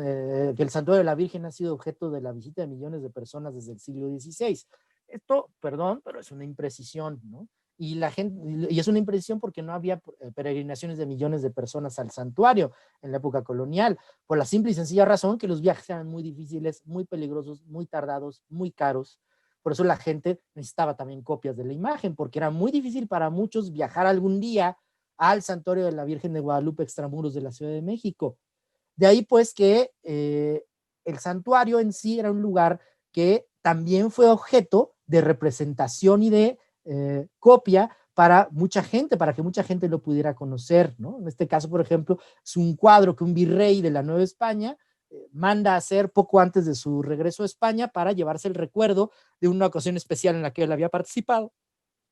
que el santuario de la Virgen ha sido objeto de la visita de millones de personas desde el siglo XVI. Esto, perdón, pero es una imprecisión, ¿no? Y la gente, y es una imprecisión porque no había peregrinaciones de millones de personas al santuario en la época colonial, por la simple y sencilla razón que los viajes eran muy difíciles, muy peligrosos, muy tardados, muy caros. Por eso la gente necesitaba también copias de la imagen, porque era muy difícil para muchos viajar algún día al santuario de la Virgen de Guadalupe extramuros de la Ciudad de México. De ahí pues que el santuario en sí era un lugar que también fue objeto de representación y de copia para mucha gente, para que mucha gente lo pudiera conocer, ¿no? En este caso, por ejemplo, es un cuadro que un virrey de la Nueva España manda a hacer poco antes de su regreso a España para llevarse el recuerdo de una ocasión especial en la que él había participado,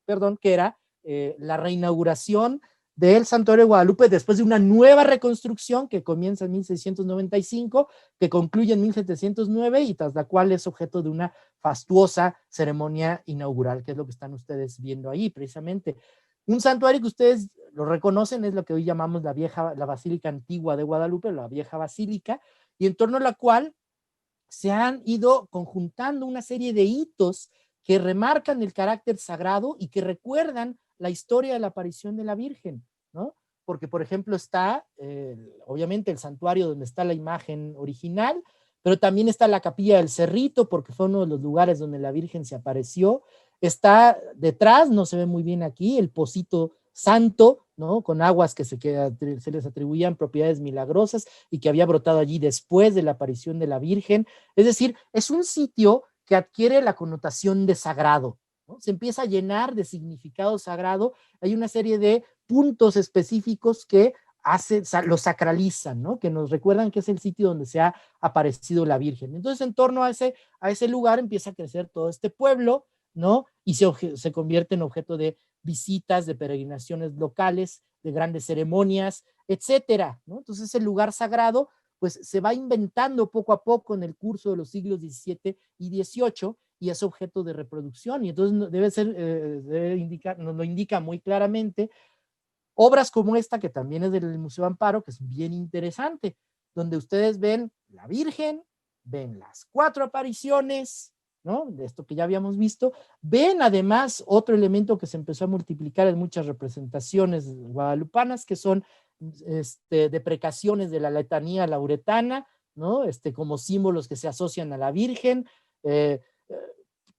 perdón, que era la reinauguración del Santuario de Guadalupe después de una nueva reconstrucción que comienza en 1695, que concluye en 1709 y tras la cual es objeto de una fastuosa ceremonia inaugural, que es lo que están ustedes viendo ahí precisamente. Un santuario que ustedes lo reconocen es lo que hoy llamamos la Basílica Antigua de Guadalupe, la vieja basílica, y en torno a la cual se han ido conjuntando una serie de hitos que remarcan el carácter sagrado y que recuerdan la historia de la aparición de la Virgen, ¿no? Porque, por ejemplo, está, obviamente, el santuario donde está la imagen original, pero también está la capilla del Cerrito, porque fue uno de los lugares donde la Virgen se apareció. Está detrás, no se ve muy bien aquí, el Pocito Santo, ¿no? Con aguas que se les atribuían propiedades milagrosas y que había brotado allí después de la aparición de la Virgen. Es decir, es un sitio que adquiere la connotación de sagrado, ¿no? Se empieza a llenar de significado sagrado. Hay una serie de puntos específicos que lo sacralizan, ¿no? Que nos recuerdan que es el sitio donde se ha aparecido la Virgen. Entonces, en torno a ese lugar empieza a crecer todo este pueblo ¿no? Y se convierte en objeto de visitas, de peregrinaciones locales, de grandes ceremonias, etcétera, ¿no? Entonces el lugar sagrado pues se va inventando poco a poco en el curso de los siglos XVII y XVIII y es objeto de reproducción y entonces debe ser, debe indicar, nos lo indica muy claramente. Obras como esta, que también es del Museo Amparo, que es bien interesante, donde ustedes ven la Virgen, ven las 4 apariciones, ¿no? De esto que ya habíamos visto, ven además otro elemento que se empezó a multiplicar en muchas representaciones guadalupanas, que son deprecaciones de la letanía lauretana, ¿no? Como símbolos que se asocian a la Virgen, eh, eh,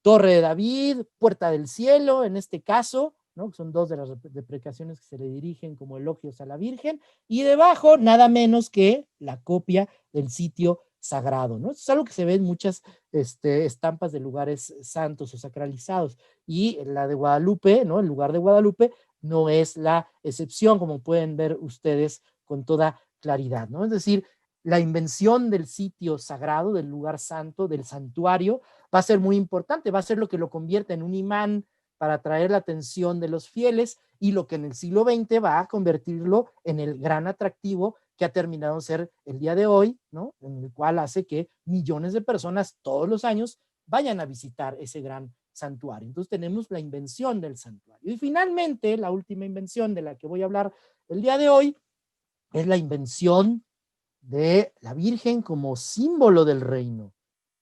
Torre de David, Puerta del Cielo, en este caso, ¿no? Son 2 de las deprecaciones que se le dirigen como elogios a la Virgen, y debajo nada menos que la copia del sitio sagrado, ¿no? Es algo que se ve en muchas estampas de lugares santos o sacralizados, y la de Guadalupe, ¿no? El lugar de Guadalupe no es la excepción, como pueden ver ustedes con toda claridad, ¿no? Es decir, la invención del sitio sagrado, del lugar santo, del santuario, va a ser muy importante, va a ser lo que lo convierte en un imán para atraer la atención de los fieles y lo que en el siglo XX va a convertirlo en el gran atractivo que ha terminado de ser el día de hoy, ¿no? En el cual hace que millones de personas todos los años vayan a visitar ese gran santuario. Entonces tenemos la invención del santuario. Y finalmente, la última invención de la que voy a hablar el día de hoy es la invención de la Virgen como símbolo del reino,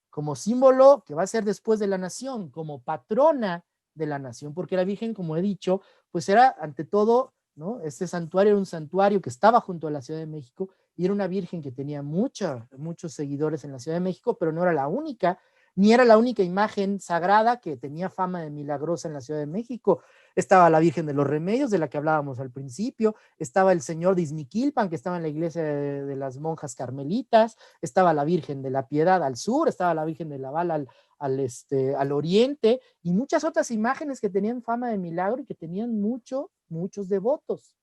como símbolo que va a ser después de la nación, como patrona de la nación, porque la Virgen, como he dicho, pues era ante todo, ¿no? Este santuario era un santuario que estaba junto a la Ciudad de México y era una Virgen que tenía muchos seguidores en la Ciudad de México, pero no era la única, ni era la única imagen sagrada que tenía fama de milagrosa en la Ciudad de México. Estaba la Virgen de los Remedios, de la que hablábamos al principio, estaba el Señor de Izmiquilpan, que estaba en la iglesia de las monjas carmelitas, estaba la Virgen de la Piedad al sur, estaba la Virgen de la Val al oriente, y muchas otras imágenes que tenían fama de milagro y que tenían muchos devotos.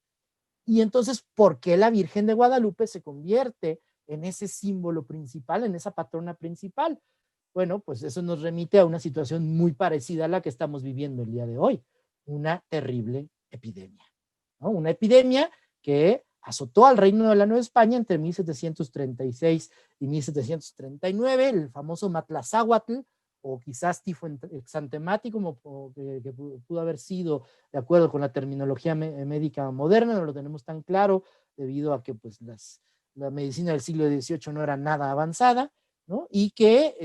Y entonces, ¿por qué la Virgen de Guadalupe se convierte en ese símbolo principal, en esa patrona principal? Bueno, pues eso nos remite a una situación muy parecida a la que estamos viviendo el día de hoy, una terrible epidemia, ¿no? Una epidemia que azotó al Reino de la Nueva España entre 1736 y 1739, el famoso Matlazáhuatl, o quizás tifo exantemático, como que pudo haber sido de acuerdo con la terminología médica moderna, no lo tenemos tan claro debido a que pues la medicina del siglo XVIII no era nada avanzada, ¿no? Y que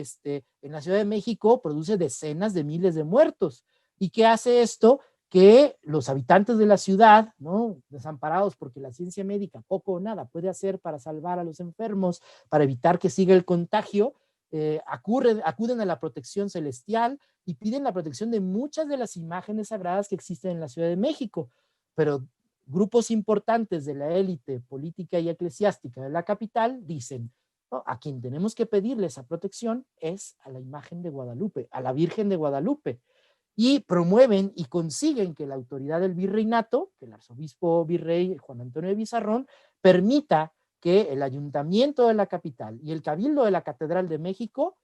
en la Ciudad de México produce decenas de miles de muertos. ¿Y qué hace esto? Que los habitantes de la ciudad, ¿no? Desamparados porque la ciencia médica poco o nada puede hacer para salvar a los enfermos, para evitar que siga el contagio, acuden a la protección celestial y piden la protección de muchas de las imágenes sagradas que existen en la Ciudad de México. Pero grupos importantes de la élite política y eclesiástica de la capital dicen, ¿no? A quien tenemos que pedirle esa protección es a la imagen de Guadalupe, a la Virgen de Guadalupe. Y promueven y consiguen que la autoridad del virreinato, que el arzobispo virrey Juan Antonio de Bizarrón, permita que el ayuntamiento de la capital y el cabildo de la Catedral de México,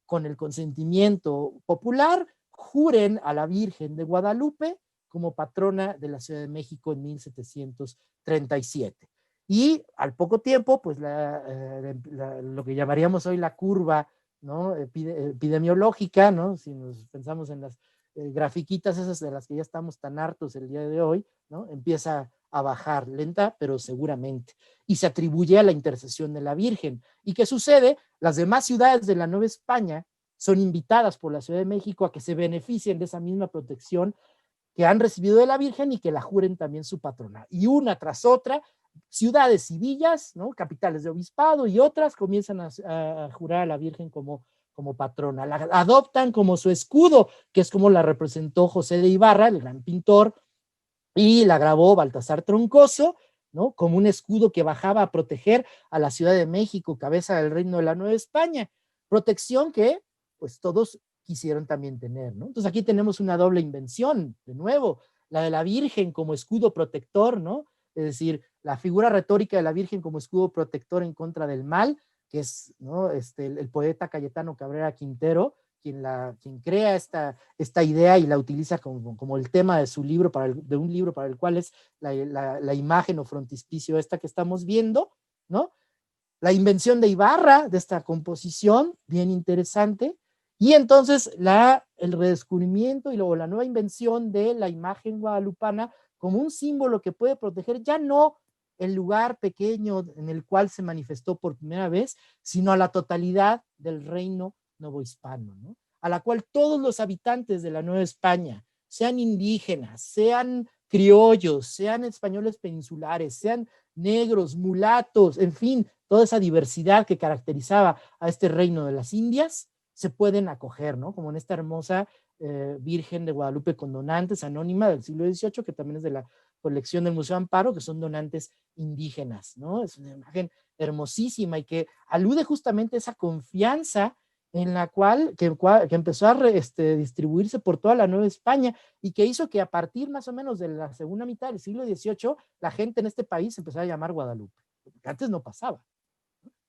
con el consentimiento popular, juren a la Virgen de Guadalupe como patrona de la Ciudad de México en 1737. Y al poco tiempo, pues lo que llamaríamos hoy la curva, ¿no? Epidemiológica, ¿no? Si nos pensamos en las grafiquitas esas de las que ya estamos tan hartos el día de hoy, ¿no? Empieza a bajar lenta, pero seguramente. Y se atribuye a la intercesión de la Virgen. ¿Y qué sucede? Las demás ciudades de la Nueva España son invitadas por la Ciudad de México a que se beneficien de esa misma protección que han recibido de la Virgen y que la juren también su patrona. Y una tras otra, ciudades y villas, ¿no? Capitales de obispado y otras comienzan a jurar a la Virgen como patrona. La adoptan como su escudo, que es como la representó José de Ibarra, el gran pintor, y la grabó Baltasar Troncoso, ¿no? Como un escudo que bajaba a proteger a la Ciudad de México, cabeza del Reino de la Nueva España. Protección que, pues, todos quisieron también tener, ¿no? Entonces aquí tenemos una doble invención, de nuevo, la de la Virgen como escudo protector, ¿no? Es decir, la figura retórica de la Virgen como escudo protector en contra del mal, que es, ¿no? El poeta Cayetano Cabrera Quintero, quien crea esta idea y la utiliza como el tema de su libro, de un libro para el cual es la imagen o frontispicio esta que estamos viendo, ¿no? La invención de Ibarra, de esta composición, bien interesante, y entonces el redescubrimiento y luego la nueva invención de la imagen guadalupana como un símbolo que puede proteger ya no el lugar pequeño en el cual se manifestó por primera vez, sino a la totalidad del reino novohispano, ¿no? A la cual todos los habitantes de la Nueva España, sean indígenas, sean criollos, sean españoles peninsulares, sean negros, mulatos, en fin, toda esa diversidad que caracterizaba a este reino de las Indias, se pueden acoger, ¿no? Como en esta hermosa Virgen de Guadalupe con donantes, anónima del siglo XVIII, que también es de la colección del Museo Amparo, que son donantes indígenas, ¿no? Es una imagen hermosísima y que alude justamente a esa confianza en la que empezó a distribuirse por toda la Nueva España y que hizo que a partir más o menos de la segunda mitad del siglo XVIII la gente en este país empezó a llamar Guadalupe, porque antes no pasaba.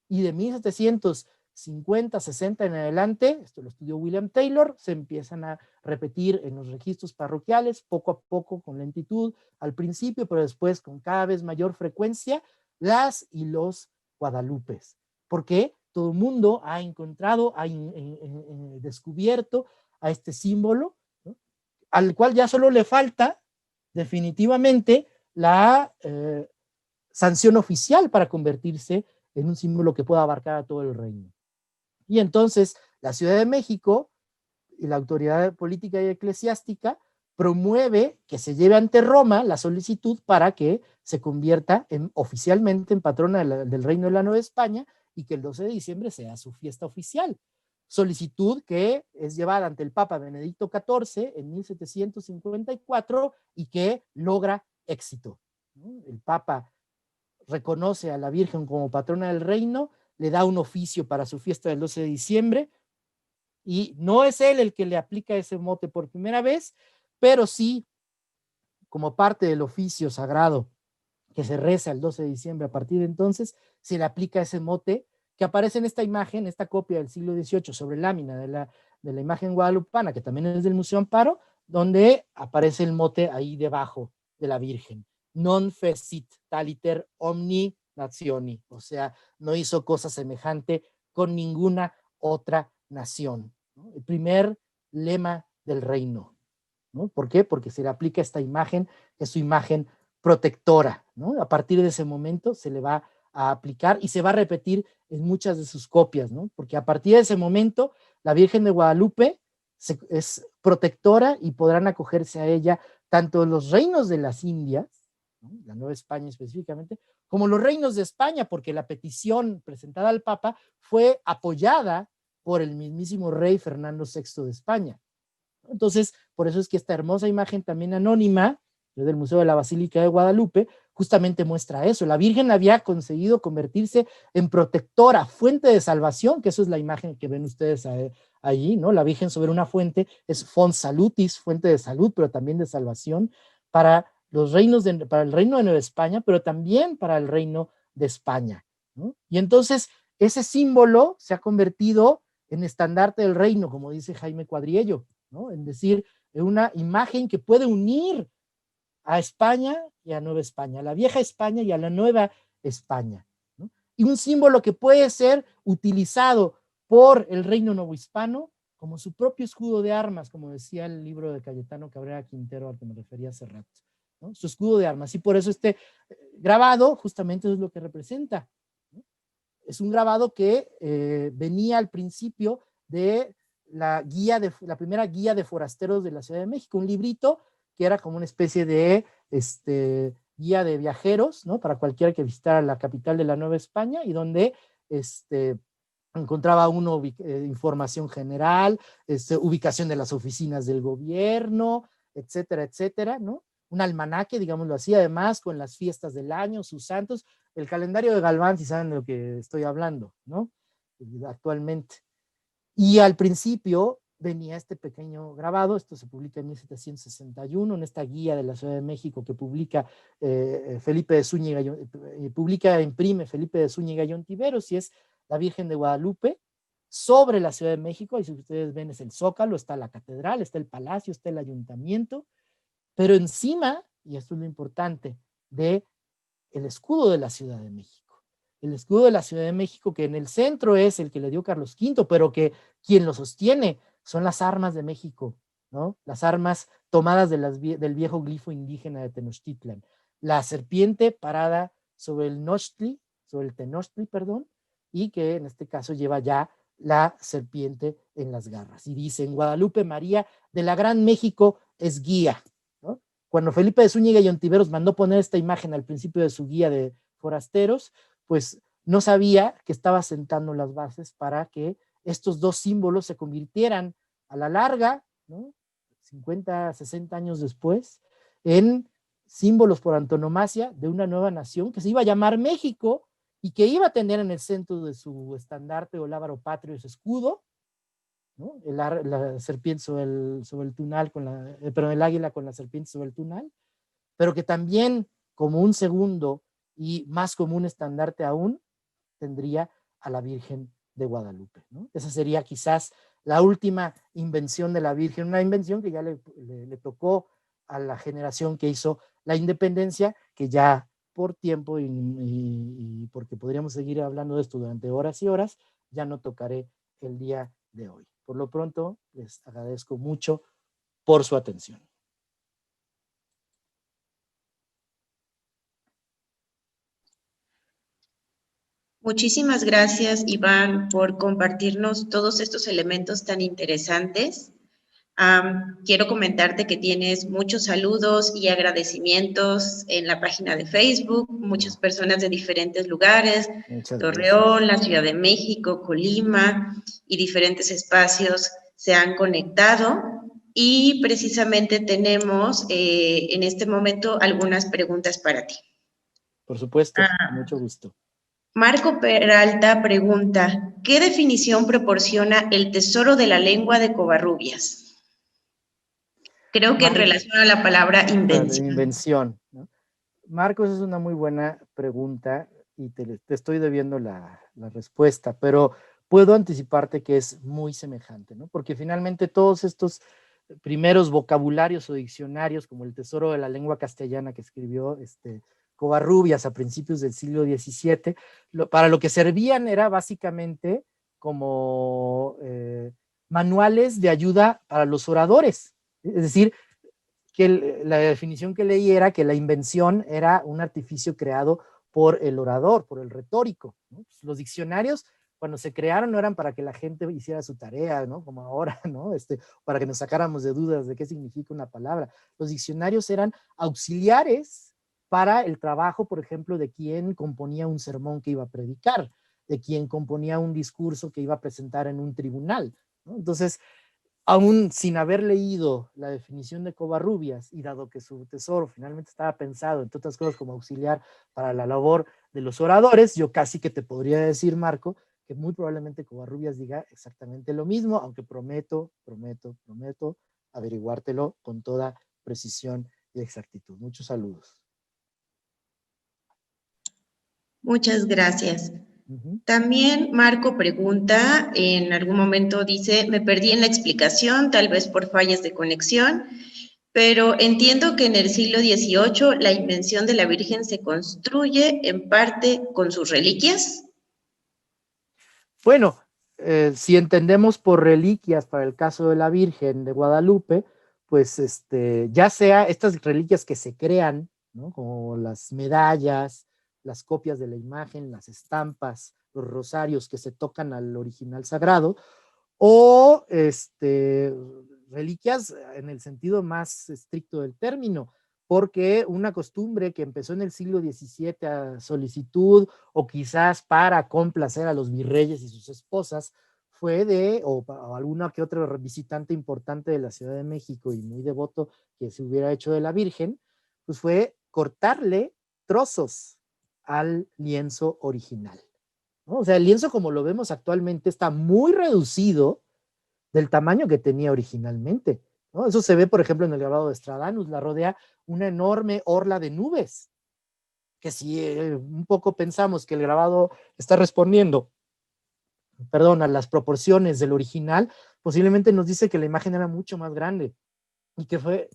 Y de 1750, 60 en adelante, esto lo estudió William Taylor, se empiezan a repetir en los registros parroquiales, poco a poco, con lentitud, al principio, pero después con cada vez mayor frecuencia, las y los Guadalupes. ¿Por qué? Todo el mundo ha encontrado, ha descubierto a este símbolo, ¿no? Al cual ya solo le falta definitivamente la sanción oficial para convertirse en un símbolo que pueda abarcar a todo el reino. Y entonces la Ciudad de México y la autoridad política y eclesiástica promueve que se lleve ante Roma la solicitud para que se convierta oficialmente en patrona del Reino de la Nueva España y que el 12 de diciembre sea su fiesta oficial. Solicitud que es llevada ante el Papa Benedicto XIV en 1754 y que logra éxito. El Papa reconoce a la Virgen como patrona del reino, le da un oficio para su fiesta del 12 de diciembre, y no es él el que le aplica ese mote por primera vez, pero sí, como parte del oficio sagrado que se reza el 12 de diciembre, a partir de entonces se le aplica ese mote que aparece en esta imagen, esta copia del siglo XVIII sobre lámina de la imagen guadalupana, que también es del Museo Amparo, donde aparece el mote ahí debajo de la Virgen. Non fecit taliter omni nationi, o sea, no hizo cosa semejante con ninguna otra nación, ¿no? El primer lema del reino, ¿no? ¿Por qué? Porque se le aplica esta imagen, es su imagen protectora, ¿no? A partir de ese momento se le va a aplicar y se va a repetir en muchas de sus copias, ¿no? Porque a partir de ese momento la Virgen de Guadalupe es protectora y podrán acogerse a ella tanto los reinos de las Indias, ¿no? La Nueva España específicamente, como los reinos de España, porque la petición presentada al Papa fue apoyada por el mismísimo rey Fernando VI de España. Entonces, por eso es que esta hermosa imagen también anónima del Museo de la Basílica de Guadalupe justamente muestra eso. La Virgen había conseguido convertirse en protectora, fuente de salvación, que eso es la imagen que ven ustedes allí, ¿no? La Virgen sobre una fuente es fons salutis, fuente de salud, pero también de salvación para los reinos para el reino de Nueva España, pero también para el reino de España, ¿no? Y entonces ese símbolo se ha convertido en estandarte del reino, como dice Jaime Cuadriello, ¿no? En decir, una imagen que puede unir a España y a Nueva España, a la vieja España y a la nueva España, ¿no? Y un símbolo que puede ser utilizado por el reino novohispano como su propio escudo de armas, como decía el libro de Cayetano Cabrera Quintero al que me refería hace rato, ¿no? Su escudo de armas. Y por eso este grabado justamente es lo que representa, ¿no? Es un grabado que venía al principio de la primera guía de forasteros de la Ciudad de México, un librito que era como una especie de guía de viajeros, ¿no? Para cualquiera que visitara la capital de la Nueva España, y donde encontraba uno información general, ubicación de las oficinas del gobierno, etcétera, etcétera, ¿no? Un almanaque, digámoslo así, además con las fiestas del año, sus santos, el calendario de Galván, si saben de lo que estoy hablando, ¿no? Actualmente. Y al principio venía este pequeño grabado, esto se publica en 1761, en esta guía de la Ciudad de México que publica Felipe de Zúñiga, imprime Felipe de Zúñiga y Ontiveros, y es la Virgen de Guadalupe, sobre la Ciudad de México. Y si ustedes ven, es el Zócalo, está la catedral, está el palacio, está el ayuntamiento, pero encima, y esto es lo importante, de el escudo de la Ciudad de México. El escudo de la Ciudad de México, que en el centro es el que le dio Carlos V, pero que quien lo sostiene son las armas de México, ¿no? Las armas tomadas del viejo glifo indígena de Tenochtitlan. La serpiente parada sobre el Tenochtli, perdón, y que en este caso lleva ya la serpiente en las garras. Y dice, en Guadalupe María de la Gran México es guía, ¿no? Cuando Felipe de Zúñiga y Ontiveros mandó poner esta imagen al principio de su guía de forasteros, pues no sabía que estaba sentando las bases para que estos dos símbolos se convirtieran a la larga, ¿no? 50, 60 años después, en símbolos por antonomasia de una nueva nación que se iba a llamar México y que iba a tener en el centro de su estandarte o lábaro patrio su escudo, ¿no? La serpiente sobre el tunal, perdón, el águila con la serpiente sobre el tunal, pero que también como un segundo y más como un estandarte aún tendría a la Virgen de Guadalupe, ¿no? Esa sería quizás la última invención de la Virgen, una invención que ya le tocó a la generación que hizo la independencia, que ya por tiempo y porque podríamos seguir hablando de esto durante horas y horas, ya no tocaré el día de hoy. Por lo pronto, les agradezco mucho por su atención. Muchísimas gracias, Iván, por compartirnos todos estos elementos tan interesantes. Quiero comentarte que tienes muchos saludos y agradecimientos en la página de Facebook, muchas personas de diferentes lugares, Torreón, la Ciudad de México, Colima y diferentes espacios se han conectado y precisamente tenemos en este momento algunas preguntas para ti. Por supuesto, con mucho gusto. Marco Peralta pregunta, ¿qué definición proporciona el tesoro de la lengua de Covarrubias? Creo que en relación a la palabra invención. Invención, ¿no? Marcos, es una muy buena pregunta y te estoy debiendo la respuesta, pero puedo anticiparte que es muy semejante, ¿no? Porque finalmente todos estos primeros vocabularios o diccionarios, como el Tesoro de la Lengua Castellana que escribió Covarrubias a principios del siglo XVII, para lo que servían era básicamente como manuales de ayuda para los oradores. Es decir, que la definición que leí era que la invención era un artificio creado por el orador, por el retórico, ¿no? Los diccionarios, cuando se crearon, no eran para que la gente hiciera su tarea, ¿no? Como ahora, ¿no? Para que nos sacáramos de dudas de qué significa una palabra. Los diccionarios eran auxiliares para el trabajo, por ejemplo, de quien componía un sermón que iba a predicar, de quien componía un discurso que iba a presentar en un tribunal, ¿no? Entonces, aún sin haber leído la definición de Covarrubias y dado que su tesoro finalmente estaba pensado, entre otras cosas, como auxiliar para la labor de los oradores, yo casi que te podría decir, Marco, que muy probablemente Covarrubias diga exactamente lo mismo, aunque prometo averiguártelo con toda precisión y exactitud. Muchos saludos. Muchas gracias. También Marco pregunta, en algún momento dice, me perdí en la explicación, tal vez por fallas de conexión, pero entiendo que en el siglo XVIII la invención de la Virgen se construye en parte con sus reliquias. Bueno, si entendemos por reliquias para el caso de la Virgen de Guadalupe, pues ya sea estas reliquias que se crean, ¿no? Como las medallas, las copias de la imagen, las estampas, los rosarios que se tocan al original sagrado, o reliquias en el sentido más estricto del término, porque una costumbre que empezó en el siglo XVII a solicitud o quizás para complacer a los virreyes y sus esposas fue o alguna que otra visitante importante de la Ciudad de México y muy devoto que se hubiera hecho de la Virgen, pues fue cortarle trozos al lienzo original, ¿no? O sea, el lienzo como lo vemos actualmente está muy reducido del tamaño que tenía originalmente, ¿no? Eso se ve, por ejemplo, en el grabado de Stradanus, la rodea una enorme orla de nubes, que si un poco pensamos que el grabado está respondiendo perdón, a las proporciones del original, posiblemente nos dice que la imagen era mucho más grande y que fue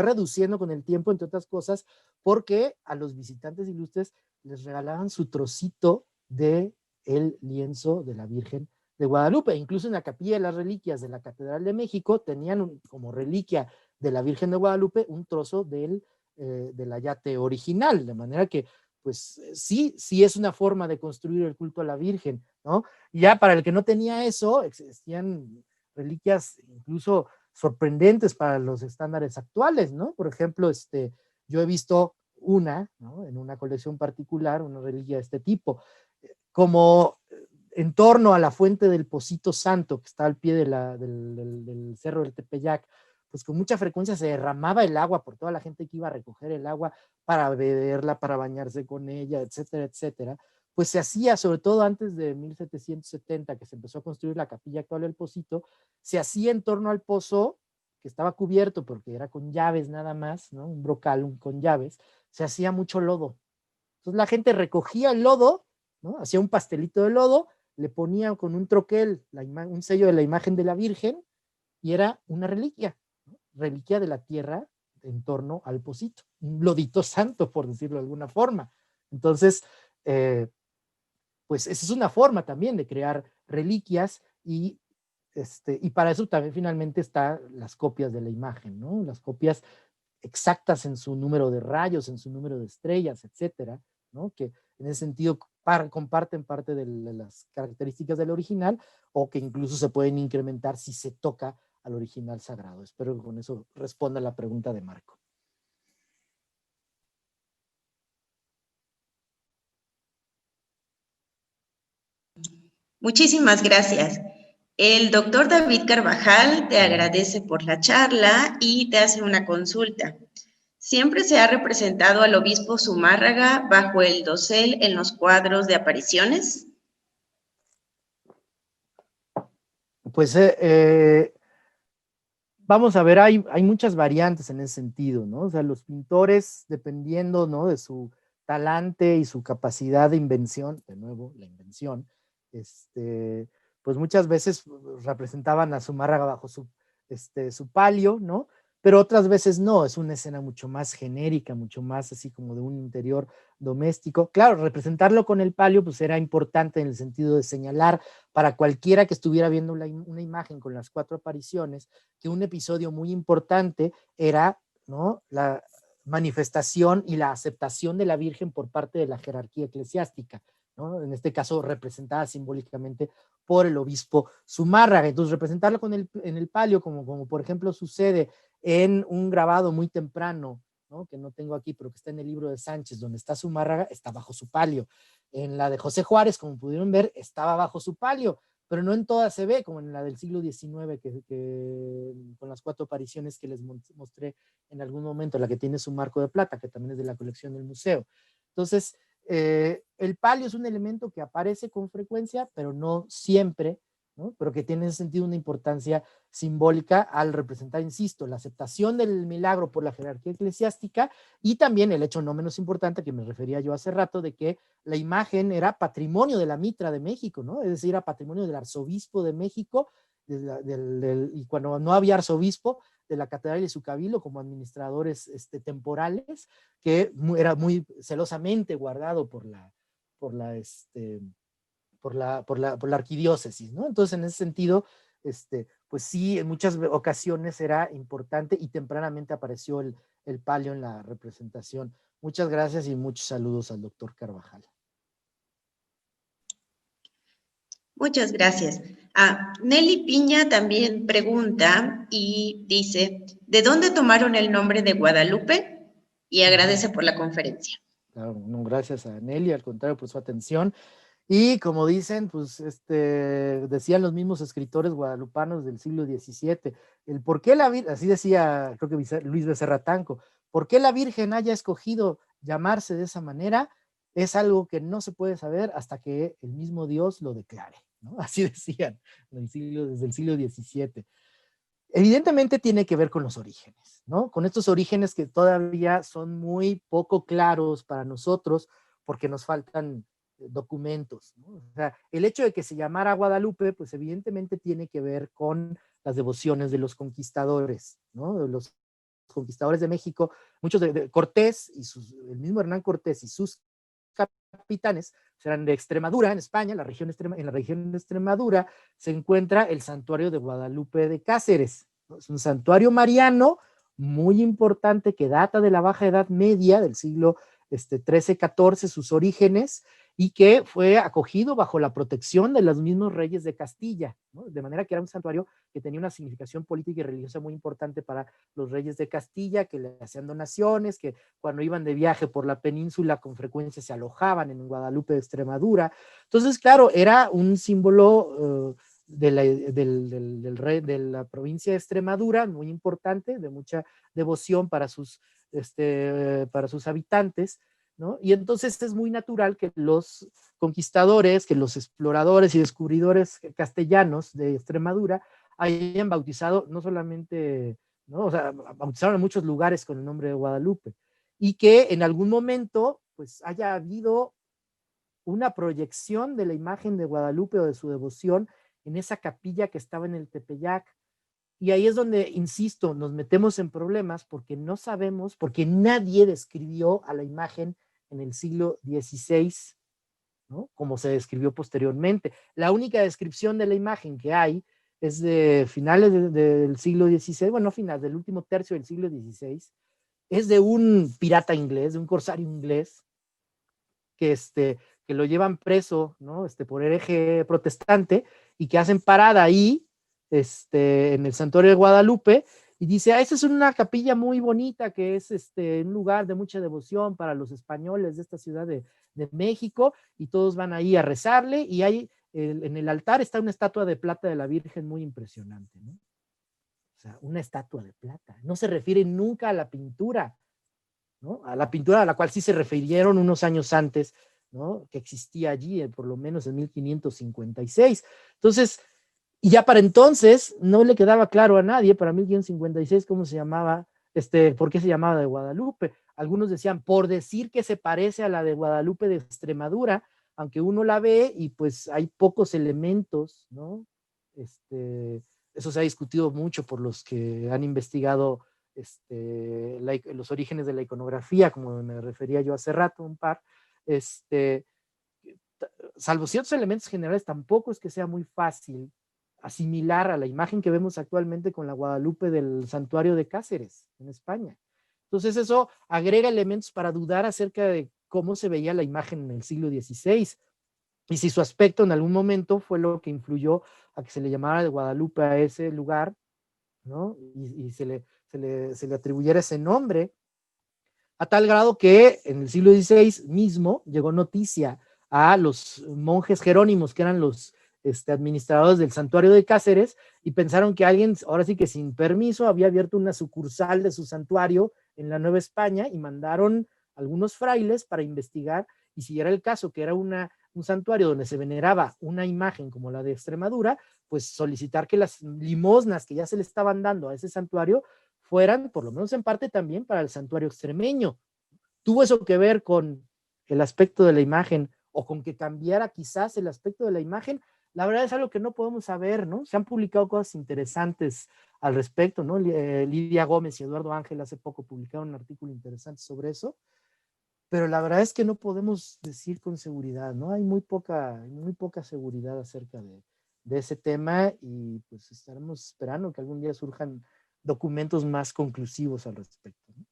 reduciendo con el tiempo, entre otras cosas, porque a los visitantes ilustres les regalaban su trocito de el lienzo de la Virgen de Guadalupe. Incluso en la Capilla de las Reliquias de la Catedral de México tenían como reliquia de la Virgen de Guadalupe un trozo del ayate original, de manera que pues sí es una forma de construir el culto a la Virgen, ¿no? Y ya para el que no tenía eso, existían reliquias incluso sorprendentes para los estándares actuales, ¿no? Por ejemplo, yo he visto una, ¿no? En una colección particular, una reliquia de este tipo, como en torno a la fuente del Pocito Santo, que está al pie del cerro del Tepeyac, pues con mucha frecuencia se derramaba el agua por toda la gente que iba a recoger el agua para beberla, para bañarse con ella, etcétera, etcétera. Pues se hacía, sobre todo antes de 1770, que se empezó a construir la capilla actual del Pocito, se hacía en torno al pozo, que estaba cubierto porque era con llaves nada más, ¿no? Un brocal con llaves, se hacía mucho lodo. Entonces la gente recogía el lodo, ¿no? Hacía un pastelito de lodo, le ponía con un troquel un sello de la imagen de la Virgen y era una reliquia, ¿no? Reliquia de la tierra en torno al pocito, un lodito santo, por decirlo de alguna forma. Entonces, pues esa es una forma también de crear reliquias y para eso también finalmente están las copias de la imagen, ¿no? Las copias exactas en su número de rayos, en su número de estrellas, etcétera, ¿no? Que en ese sentido comparten parte de las características del original o que incluso se pueden incrementar si se toca al original sagrado. Espero que con eso responda la pregunta de Marco. Muchísimas gracias. El doctor David Carvajal te agradece por la charla y te hace una consulta. ¿Siempre se ha representado al obispo Zumárraga bajo el dosel en los cuadros de apariciones? Pues vamos a ver, hay muchas variantes en ese sentido, ¿no? O sea, los pintores, dependiendo, ¿no? De su talante y su capacidad de invención, de nuevo, la invención, pues muchas veces representaban a Zumárraga bajo su palio, ¿no? Pero otras veces no, es una escena mucho más genérica, mucho más así como de un interior doméstico. Claro, representarlo con el palio pues era importante en el sentido de señalar para cualquiera que estuviera viendo una imagen con las 4 apariciones que un episodio muy importante era, ¿no?, la manifestación y la aceptación de la Virgen por parte de la jerarquía eclesiástica, ¿no? En este caso representada simbólicamente por el obispo Zumárraga. Entonces representarlo en el palio, como por ejemplo sucede en un grabado muy temprano, ¿no?, que no tengo aquí, pero que está en el libro de Sánchez, donde está Zumárraga, está bajo su palio. En la de José Juárez, como pudieron ver, estaba bajo su palio, pero no en todas se ve, como en la del siglo XIX, con las 4 apariciones que les mostré en algún momento, la que tiene su marco de plata, que también es de la colección del museo. Entonces, el palio es un elemento que aparece con frecuencia, pero no siempre, ¿no? Pero que tiene en ese sentido una importancia simbólica al representar, insisto, la aceptación del milagro por la jerarquía eclesiástica y también el hecho no menos importante que me refería yo hace rato de que la imagen era patrimonio de la Mitra de México, ¿no? Es decir, era patrimonio del arzobispo de México y cuando no había arzobispo, de la catedral y su cabildo como administradores temporales, que era muy celosamente guardado por la arquidiócesis, ¿no? Entonces, en ese sentido, pues sí, en muchas ocasiones era importante y tempranamente apareció el palio en la representación. Muchas gracias y muchos saludos al doctor Carvajal. Muchas gracias. Nelly Piña también pregunta y dice, ¿de dónde tomaron el nombre de Guadalupe? Y agradece por la conferencia. Claro, no, gracias a Nelly, al contrario, por su atención. Y como dicen, pues decían los mismos escritores guadalupanos del siglo XVII, el por qué la Virgen, así decía, creo que Luis Becerra Tanco, por qué la Virgen haya escogido llamarse de esa manera, es algo que no se puede saber hasta que el mismo Dios lo declare, ¿no? Así decían desde el siglo XVII. Evidentemente tiene que ver con los orígenes, ¿no? Con estos orígenes que todavía son muy poco claros para nosotros porque nos faltan documentos, ¿no? O sea, el hecho de que se llamara Guadalupe, pues evidentemente tiene que ver con las devociones de los conquistadores, ¿no? De los conquistadores de México, muchos de Cortés y el mismo Hernán Cortés y sus capitanes eran de Extremadura, en España, en la región de Extremadura se encuentra el santuario de Guadalupe de Cáceres, ¿no? Es un santuario mariano muy importante que data de la Baja Edad Media, del siglo XIII-XIV, sus orígenes, y que fue acogido bajo la protección de los mismos reyes de Castilla, ¿no? De manera que era un santuario que tenía una significación política y religiosa muy importante para los reyes de Castilla, que le hacían donaciones, que cuando iban de viaje por la península con frecuencia se alojaban en Guadalupe de Extremadura. Entonces, claro, era un símbolo del rey de la provincia de Extremadura, muy importante, de mucha devoción para sus habitantes, ¿no? Y entonces es muy natural que los conquistadores, que los exploradores y descubridores castellanos de Extremadura hayan bautizado no solamente, ¿no? O sea, bautizaron en muchos lugares con el nombre de Guadalupe, y que en algún momento pues haya habido una proyección de la imagen de Guadalupe o de su devoción en esa capilla que estaba en el Tepeyac. Y ahí es donde, insisto, nos metemos en problemas porque no sabemos, porque nadie describió a la imagen en el siglo XVI, ¿no? Como se describió posteriormente. La única descripción de la imagen que hay es de finales del siglo XVI, bueno, final del último tercio del siglo XVI, es de un pirata inglés, de un corsario inglés, que lo llevan preso, ¿no? Por hereje protestante, y que hacen parada ahí, en el santuario de Guadalupe, y dice, esa es una capilla muy bonita, que es un lugar de mucha devoción para los españoles de esta ciudad de México, y todos van ahí a rezarle, y ahí en el altar está una estatua de plata de la Virgen muy impresionante, ¿no? O sea, una estatua de plata. No se refiere nunca a la pintura, ¿no? A la pintura a la cual sí se refirieron unos años antes, ¿no? Que existía allí, por lo menos en 1556. Entonces, y ya para entonces no le quedaba claro a nadie, para 1556, cómo se llamaba, por qué se llamaba de Guadalupe. Algunos decían, por decir que se parece a la de Guadalupe de Extremadura, aunque uno la ve y pues hay pocos elementos, ¿no? Eso se ha discutido mucho por los que han investigado los orígenes de la iconografía, como me refería yo hace rato, un par, salvo ciertos elementos generales, tampoco es que sea muy fácil asimilar a la imagen que vemos actualmente con la Guadalupe del santuario de Cáceres, en España. Entonces eso agrega elementos para dudar acerca de cómo se veía la imagen en el siglo XVI, y si su aspecto en algún momento fue lo que influyó a que se le llamara de Guadalupe a ese lugar, ¿no? Y se le atribuyera ese nombre, a tal grado que en el siglo XVI mismo llegó noticia a los monjes jerónimos, que eran los administradores del santuario de Cáceres, y pensaron que alguien, ahora sí que sin permiso, había abierto una sucursal de su santuario en la Nueva España, y mandaron algunos frailes para investigar, y si era el caso que era un santuario donde se veneraba una imagen como la de Extremadura, pues solicitar que las limosnas que ya se le estaban dando a ese santuario fueran, por lo menos en parte, también para el santuario extremeño. ¿Tuvo eso que ver con el aspecto de la imagen, o con que cambiara quizás el aspecto de la imagen? La verdad es algo que no podemos saber, ¿no? Se han publicado cosas interesantes al respecto, ¿no? Lidia Gómez y Eduardo Ángel hace poco publicaron un artículo interesante sobre eso, pero la verdad es que no podemos decir con seguridad, ¿no? Hay muy poca seguridad acerca de ese tema, y pues estaremos esperando que algún día surjan documentos más conclusivos al respecto, ¿no?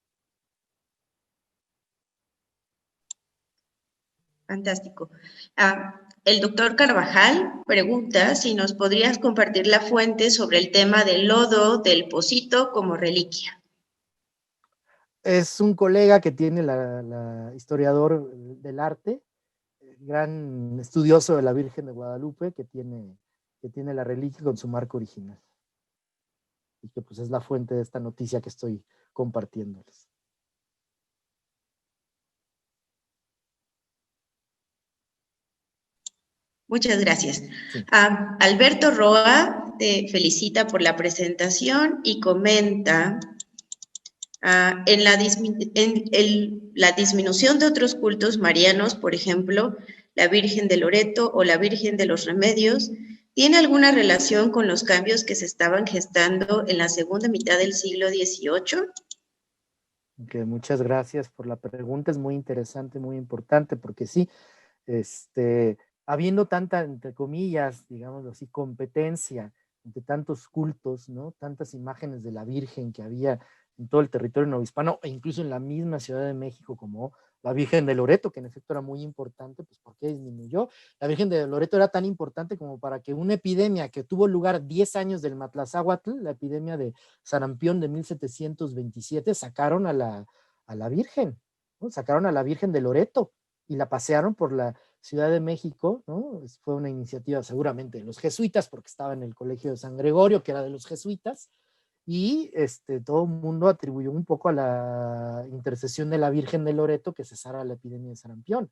Fantástico. El doctor Carvajal pregunta si nos podrías compartir la fuente sobre el tema del lodo del Pocito como reliquia. Es un colega que tiene la historiador del arte, gran estudioso de la Virgen de Guadalupe, que tiene la reliquia con su marco original, y que pues es la fuente de esta noticia que estoy compartiéndoles. Muchas gracias. Sí. Alberto Roa te felicita por la presentación y comenta en la disminución de otros cultos marianos, por ejemplo, la Virgen de Loreto o la Virgen de los Remedios, tiene alguna relación con los cambios que se estaban gestando en la segunda mitad del siglo XVIII? Muchas gracias por la pregunta, es muy interesante, muy importante, porque sí, habiendo tanta, entre comillas, digamos así, competencia entre tantos cultos, ¿no? Tantas imágenes de la Virgen que había en todo el territorio novohispano, e incluso en la misma Ciudad de México, como la Virgen de Loreto, que en efecto era muy importante, pues ¿por qué disminuyó? La Virgen de Loreto era tan importante como para que una epidemia que tuvo lugar 10 años del Matlazáhuatl, la epidemia de sarampión de 1727, sacaron a la Virgen, ¿no? Sacaron a la Virgen de Loreto y la pasearon por la Ciudad de México, ¿no? Fue una iniciativa seguramente de los jesuitas, porque estaba en el Colegio de San Gregorio, que era de los jesuitas, y todo el mundo atribuyó un poco a la intercesión de la Virgen de Loreto que cesara la epidemia de sarampión.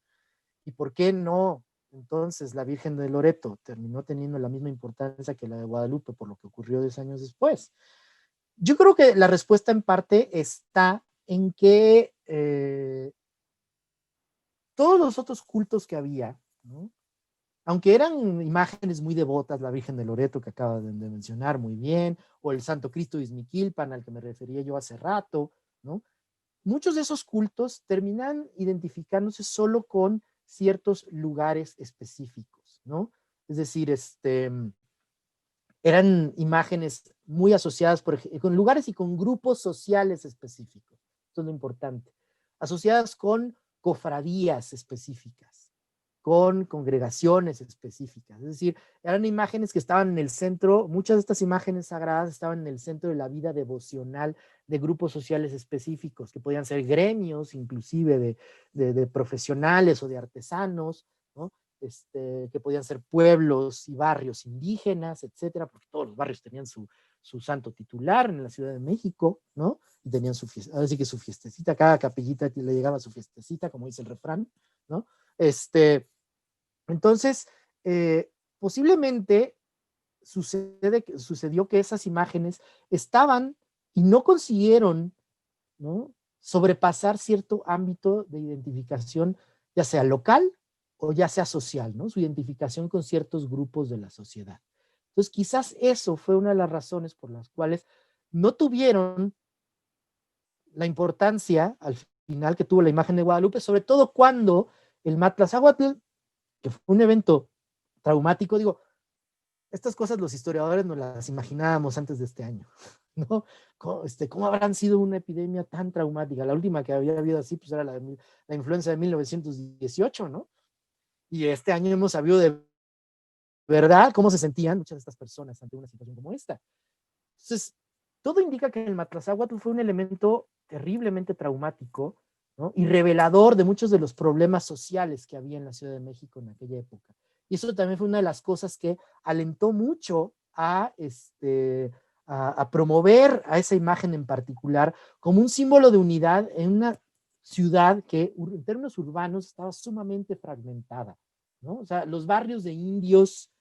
¿Y por qué no? Entonces la Virgen de Loreto terminó teniendo la misma importancia que la de Guadalupe por lo que ocurrió 10 años después. Yo creo que la respuesta en parte está en que todos los otros cultos que había, ¿no? Aunque eran imágenes muy devotas, la Virgen de Loreto que acaba de mencionar muy bien, o el Santo Cristo de Izmiquilpan al que me refería yo hace rato, ¿no? Muchos de esos cultos terminan identificándose solo con ciertos lugares específicos, ¿no? Es decir, eran imágenes muy asociadas con lugares y con grupos sociales específicos. Esto es lo importante. Asociadas con cofradías específicas, con congregaciones específicas. Es decir, eran imágenes que estaban en el centro, muchas de estas imágenes sagradas estaban en el centro de la vida devocional de grupos sociales específicos, que podían ser gremios, inclusive de profesionales o de artesanos, ¿no? Que podían ser pueblos y barrios indígenas, etcétera, porque todos los barrios tenían su santo titular en la Ciudad de México, ¿no? Y tenían su fiesta, así que su fiestecita, cada capellita le llegaba su fiestecita, como dice el refrán, ¿no? Entonces, posiblemente sucedió que esas imágenes estaban y no consiguieron, ¿no? Sobrepasar cierto ámbito de identificación, ya sea local o ya sea social, ¿no? Su identificación con ciertos grupos de la sociedad. Entonces, quizás eso fue una de las razones por las cuales no tuvieron la importancia al final que tuvo la imagen de Guadalupe, sobre todo cuando el Matlazáhuatl, que fue un evento traumático, digo, estas cosas los historiadores nos las imaginábamos antes de este año, ¿no? ¿Cómo habrán sido una epidemia tan traumática? La última que había habido así, pues era la influenza de 1918, ¿no? Y este año hemos sabido de verdad cómo se sentían muchas de estas personas ante una situación como esta. Entonces, todo indica que el Matlazáhuatl fue un elemento terriblemente traumático, ¿no? Y revelador de muchos de los problemas sociales que había en la Ciudad de México en aquella época. Y eso también fue una de las cosas que alentó mucho a promover a esa imagen en particular como un símbolo de unidad en una ciudad que en términos urbanos estaba sumamente fragmentada, ¿no? O sea, los barrios de indios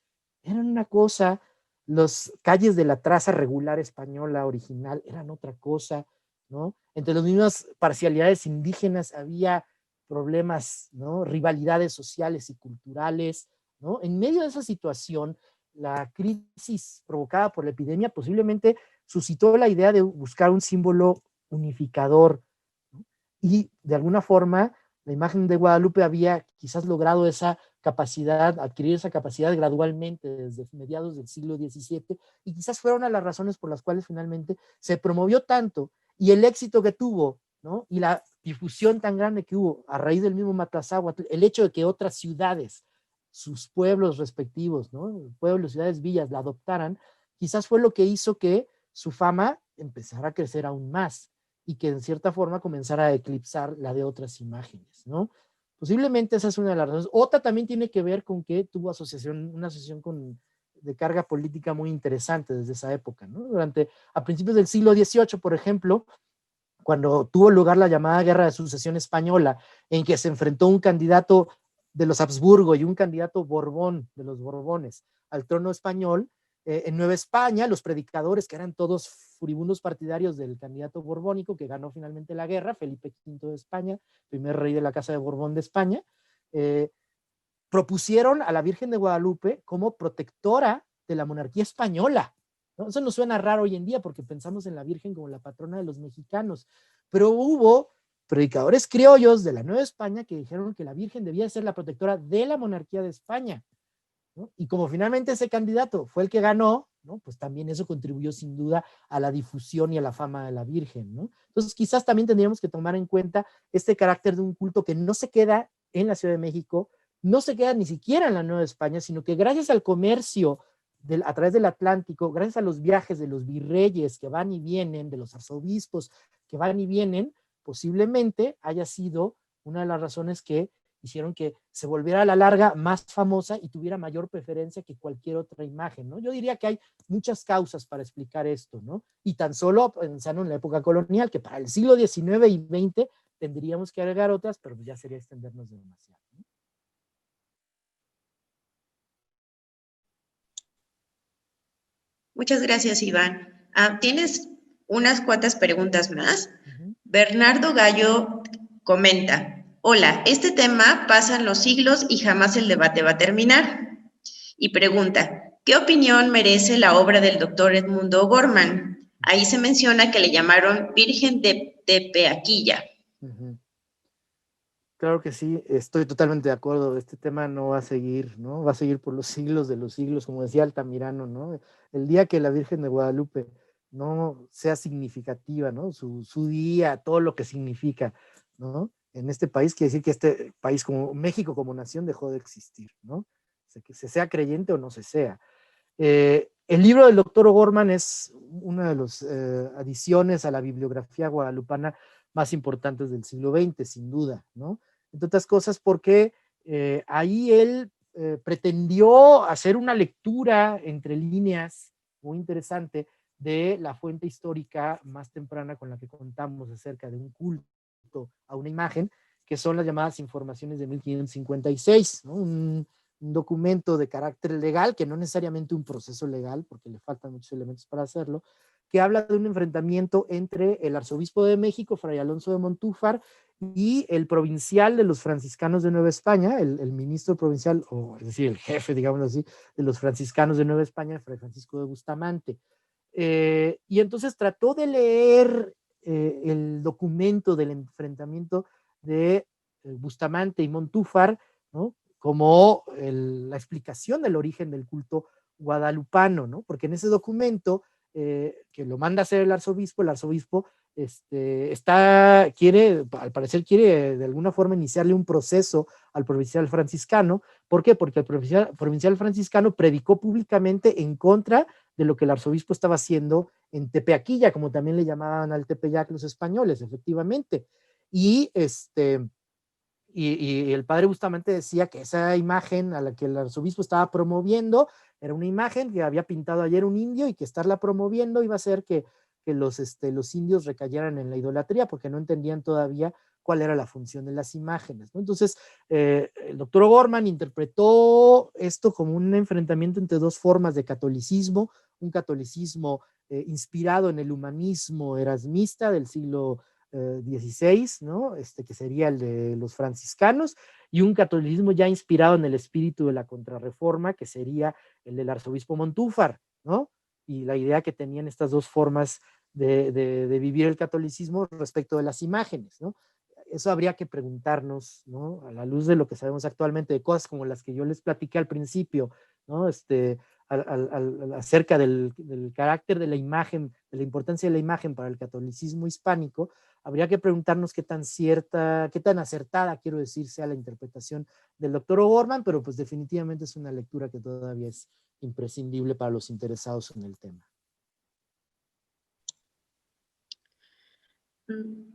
eran una cosa, las calles de la traza regular española original eran otra cosa, ¿no? Entre las mismas parcialidades indígenas había problemas, ¿no? Rivalidades sociales y culturales, ¿no? En medio de esa situación, la crisis provocada por la epidemia posiblemente suscitó la idea de buscar un símbolo unificador, ¿no? Y de alguna forma la imagen de Guadalupe había quizás logrado esa capacidad, adquirir esa capacidad gradualmente desde mediados del siglo XVII, y quizás fueron una de las razones por las cuales finalmente se promovió tanto, y el éxito que tuvo, ¿no? Y la difusión tan grande que hubo a raíz del mismo Matlazáhuatl, el hecho de que otras ciudades, sus pueblos respectivos, ¿no? Pueblos, ciudades, villas, la adoptaran, quizás fue lo que hizo que su fama empezara a crecer aún más y que en cierta forma comenzara a eclipsar la de otras imágenes, ¿no? Posiblemente esa es una de las razones. Otra también tiene que ver con que tuvo una asociación de carga política muy interesante desde esa época, ¿no? A principios del siglo XVIII, por ejemplo, cuando tuvo lugar la llamada Guerra de Sucesión Española, en que se enfrentó un candidato de los Habsburgo y un candidato Borbón, de los Borbones, al trono español, en Nueva España, los predicadores, que eran todos furibundos partidarios del candidato borbónico, que ganó finalmente la guerra, Felipe V de España, primer rey de la Casa de Borbón de España, propusieron a la Virgen de Guadalupe como protectora de la monarquía española, ¿no? Eso nos suena raro hoy en día porque pensamos en la Virgen como la patrona de los mexicanos, pero hubo predicadores criollos de la Nueva España que dijeron que la Virgen debía ser la protectora de la monarquía de España, ¿no? Y como finalmente ese candidato fue el que ganó, ¿no? Pues también eso contribuyó sin duda a la difusión y a la fama de la Virgen, ¿no? Entonces quizás también tendríamos que tomar en cuenta este carácter de un culto que no se queda en la Ciudad de México, no se queda ni siquiera en la Nueva España, sino que gracias al comercio a través del Atlántico, gracias a los viajes de los virreyes que van y vienen, de los arzobispos que van y vienen, posiblemente haya sido una de las razones que hicieron que se volviera a la larga más famosa y tuviera mayor preferencia que cualquier otra imagen, ¿no? Yo diría que hay muchas causas para explicar esto, ¿no? Y tan solo pensando en la época colonial, que para el siglo XIX y XX tendríamos que agregar otras, pero ya sería extendernos demasiado, ¿no? Muchas gracias, Iván. ¿Tienes unas cuantas preguntas más? Uh-huh. Bernardo Gallo comenta, hola, este tema pasan los siglos y jamás el debate va a terminar. Y pregunta, ¿qué opinión merece la obra del doctor Edmundo Gorman? Ahí se menciona que le llamaron Virgen de Tepeaquilla. Uh-huh. Claro que sí, estoy totalmente de acuerdo. Este tema no va a seguir, ¿no? Va a seguir por los siglos de los siglos, como decía Altamirano, ¿no? El día que la Virgen de Guadalupe no sea significativa, ¿no? Su día, todo lo que significa, ¿no? En este país, quiere decir que este país, como México como nación, dejó de existir, ¿no? O sea, que se sea creyente o no se sea. El libro del doctor O'Gorman es una de las adiciones a la bibliografía guadalupana más importantes del siglo XX, sin duda, ¿no? Entre otras cosas porque ahí él pretendió hacer una lectura entre líneas muy interesante de la fuente histórica más temprana con la que contamos acerca de un culto a una imagen, que son las llamadas informaciones de 1556, ¿no? Un documento de carácter legal, que no necesariamente un proceso legal, porque le faltan muchos elementos para hacerlo, que habla de un enfrentamiento entre el arzobispo de México, Fray Alonso de Montúfar, y el provincial de los franciscanos de Nueva España, el ministro provincial, o es decir, el jefe, digamos así, de los franciscanos de Nueva España, Fray Francisco de Bustamante. Y entonces trató de leer el documento del enfrentamiento de Bustamante y Montúfar, ¿no? Como la explicación del origen del culto guadalupano, ¿no? Porque en ese documento que lo manda a hacer el arzobispo al parecer quiere de alguna forma iniciarle un proceso al provincial franciscano. ¿Por qué? Porque el provincial franciscano predicó públicamente en contra de lo que el arzobispo estaba haciendo en Tepeaquilla, como también le llamaban al Tepeyac los españoles, efectivamente. Y el padre Bustamante decía que esa imagen a la que el arzobispo estaba promoviendo era una imagen que había pintado ayer un indio y que estarla promoviendo iba a hacer que los indios recayeran en la idolatría porque no entendían todavía cuál era la función de las imágenes, ¿no? Entonces, el doctor O'Gorman interpretó esto como un enfrentamiento entre dos formas de catolicismo, un catolicismo inspirado en el humanismo erasmista del siglo XVI, ¿no? Que sería el de los franciscanos, y un catolicismo ya inspirado en el espíritu de la Contrarreforma, que sería el del arzobispo Montúfar, ¿no? Y la idea que tenían estas dos formas de vivir el catolicismo respecto de las imágenes, ¿no? Eso habría que preguntarnos, ¿no? A la luz de lo que sabemos actualmente, de cosas como las que yo les platiqué al principio, ¿no? Acerca del carácter de la imagen, de la importancia de la imagen para el catolicismo hispánico, habría que preguntarnos qué tan acertada, quiero decir, sea la interpretación del doctor O'Gorman, pero pues definitivamente es una lectura que todavía es imprescindible para los interesados en el tema.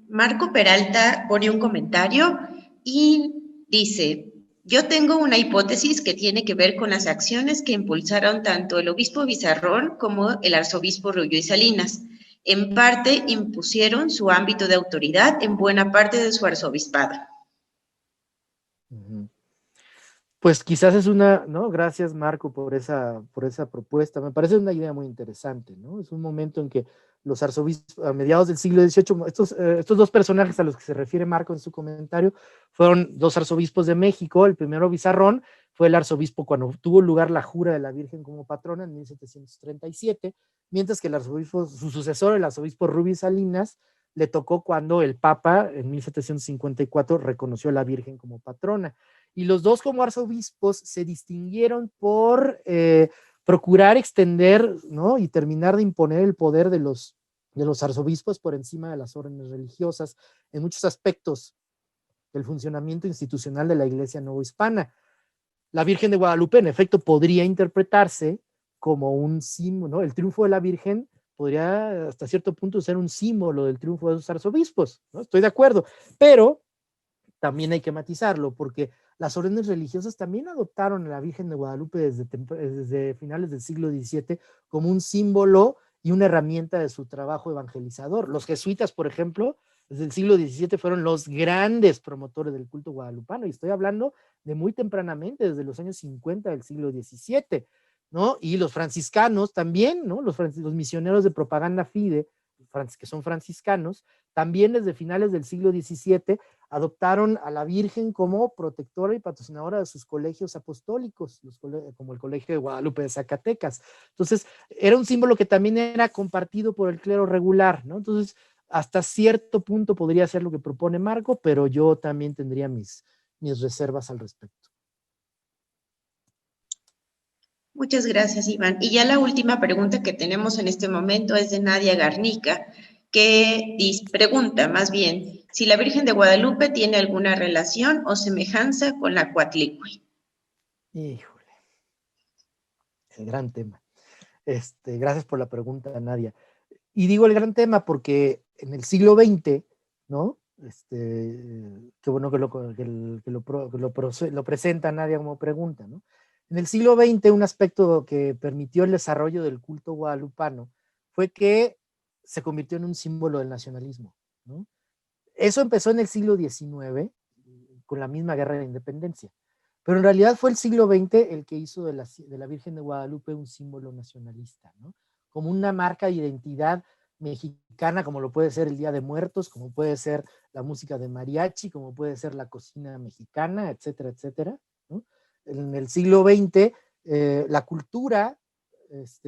Marco Peralta pone un comentario y dice, yo tengo una hipótesis que tiene que ver con las acciones que impulsaron tanto el obispo Bizarrón como el arzobispo Rullo y Salinas. En parte impusieron su ámbito de autoridad en buena parte de su arzobispado. Pues quizás es ¿no? Gracias, Marco, por esa propuesta. Me parece una idea muy interesante, ¿no? Es un momento en que los arzobispos, a mediados del siglo XVIII, estos dos personajes a los que se refiere Marco en su comentario, fueron dos arzobispos de México, el primero Bizarrón, fue el arzobispo cuando tuvo lugar la jura de la Virgen como patrona en 1737, mientras que el arzobispo, su sucesor, el arzobispo Rubí Salinas, le tocó cuando el Papa en 1754 reconoció a la Virgen como patrona. Y los dos como arzobispos se distinguieron por procurar extender, ¿no?, y terminar de imponer el poder de los arzobispos por encima de las órdenes religiosas en muchos aspectos del funcionamiento institucional de la Iglesia novohispana. La Virgen de Guadalupe, en efecto, podría interpretarse como un símbolo, ¿no? El triunfo de la Virgen podría hasta cierto punto ser un símbolo del triunfo de los arzobispos, ¿no? Estoy de acuerdo, pero también hay que matizarlo, porque las órdenes religiosas también adoptaron a la Virgen de Guadalupe desde finales del siglo XVII como un símbolo y una herramienta de su trabajo evangelizador. Los jesuitas, por ejemplo, desde el siglo XVII fueron los grandes promotores del culto guadalupano, y estoy hablando de muy tempranamente, desde los años 50 del siglo XVII, ¿no? Y los franciscanos también, ¿no? Los misioneros de propaganda fide, que son franciscanos, también desde finales del siglo XVII adoptaron a la Virgen como protectora y patrocinadora de sus colegios apostólicos, como el Colegio de Guadalupe de Zacatecas. Entonces, era un símbolo que también era compartido por el clero regular, ¿no? Entonces, hasta cierto punto podría ser lo que propone Marco, pero yo también tendría mis reservas al respecto. Muchas gracias, Iván. Y ya la última pregunta que tenemos en este momento es de Nadia Garnica, que pregunta más bien si la Virgen de Guadalupe tiene alguna relación o semejanza con la Coatlicue. Híjole, el gran tema. Gracias por la pregunta, Nadia. Y digo el gran tema porque en el siglo XX, ¿no? Qué bueno que lo presenta Nadia como pregunta, ¿no? En el siglo XX, un aspecto que permitió el desarrollo del culto guadalupano fue que se convirtió en un símbolo del nacionalismo, ¿no? Eso empezó en el siglo XIX, con la misma guerra de la independencia. Pero en realidad fue el siglo XX el que hizo de la Virgen de Guadalupe un símbolo nacionalista, ¿no? Como una marca de identidad mexicana, como lo puede ser el Día de Muertos, como puede ser la música de mariachi, como puede ser la cocina mexicana, etcétera, etcétera, ¿no? En el siglo XX, la cultura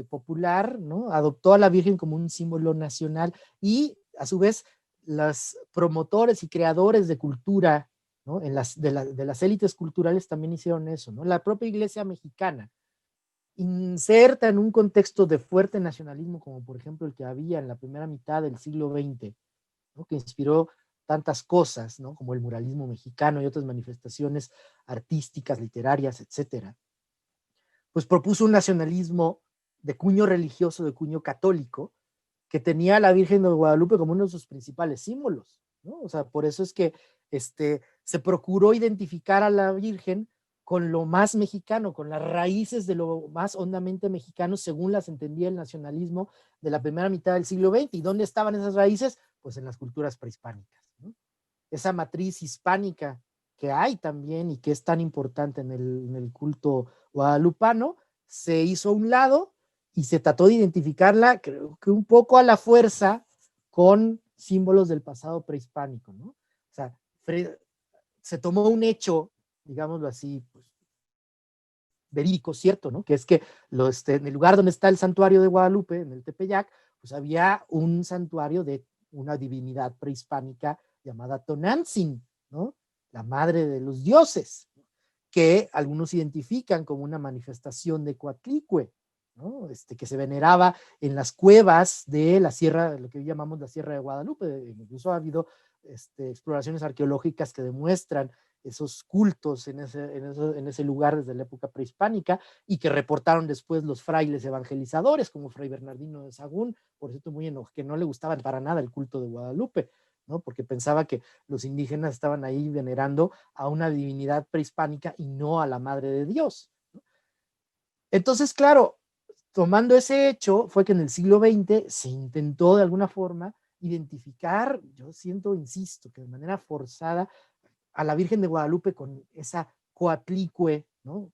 popular, ¿no?, adoptó a la Virgen como un símbolo nacional, y a su vez los promotores y creadores de cultura, ¿no?, de las élites culturales también hicieron eso, ¿no? La propia Iglesia mexicana inserta en un contexto de fuerte nacionalismo, como por ejemplo el que había en la primera mitad del siglo XX, ¿no?, que inspiró tantas cosas, ¿no?, como el muralismo mexicano y otras manifestaciones artísticas, literarias, etcétera. Pues propuso un nacionalismo de cuño religioso, de cuño católico, que tenía a la Virgen de Guadalupe como uno de sus principales símbolos, ¿no? O sea, por eso es que se procuró identificar a la Virgen con lo más mexicano, con las raíces de lo más hondamente mexicano, según las entendía el nacionalismo de la primera mitad del siglo XX. ¿Y dónde estaban esas raíces? Pues en las culturas prehispánicas, ¿no? Esa matriz hispánica que hay también y que es tan importante en el culto guadalupano, se hizo a un lado y se trató de identificarla, creo que un poco a la fuerza, con símbolos del pasado prehispánico, ¿no? O sea, se tomó un hecho, digámoslo así, pues, verídico, cierto, ¿no? Que es que en el lugar donde está el santuario de Guadalupe, en el Tepeyac, pues había un santuario de una divinidad prehispánica llamada Tonantzin, ¿no? La madre de los dioses, que algunos identifican como una manifestación de Coatlicue, ¿no? Que se veneraba en las cuevas de la sierra, lo que llamamos la Sierra de Guadalupe. Incluso ha habido exploraciones arqueológicas que demuestran esos cultos en ese lugar desde la época prehispánica, y que reportaron después los frailes evangelizadores, como Fray Bernardino de Sahagún, por cierto, muy enojado, que no le gustaba para nada el culto de Guadalupe, ¿no? Porque pensaba que los indígenas estaban ahí venerando a una divinidad prehispánica y no a la Madre de Dios, ¿no? Entonces, claro, tomando ese hecho, fue que en el siglo XX se intentó de alguna forma identificar, yo siento, insisto, que de manera forzada, a la Virgen de Guadalupe con esa Coatlicue, ¿no?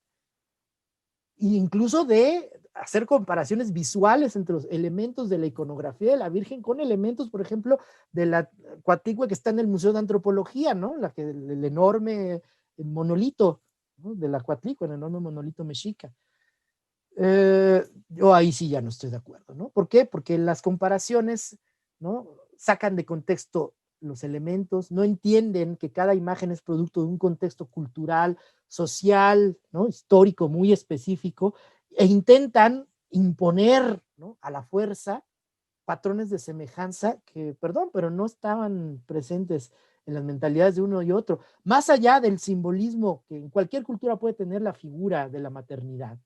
E incluso de hacer comparaciones visuales entre los elementos de la iconografía de la Virgen con elementos, por ejemplo, de la Coatlicue que está en el Museo de Antropología, ¿no? El enorme monolito, ¿no? De la Coatlicue, el enorme monolito mexica. Yo ahí sí ya no estoy de acuerdo, ¿no? ¿Por qué? Porque las comparaciones, ¿no? Sacan de contexto los elementos, no entienden que cada imagen es producto de un contexto cultural, social, ¿no? Histórico muy específico, e intentan imponer, ¿no? A la fuerza patrones de semejanza que, perdón, pero no estaban presentes en las mentalidades de uno y otro. Más allá del simbolismo que en cualquier cultura puede tener la figura de la maternidad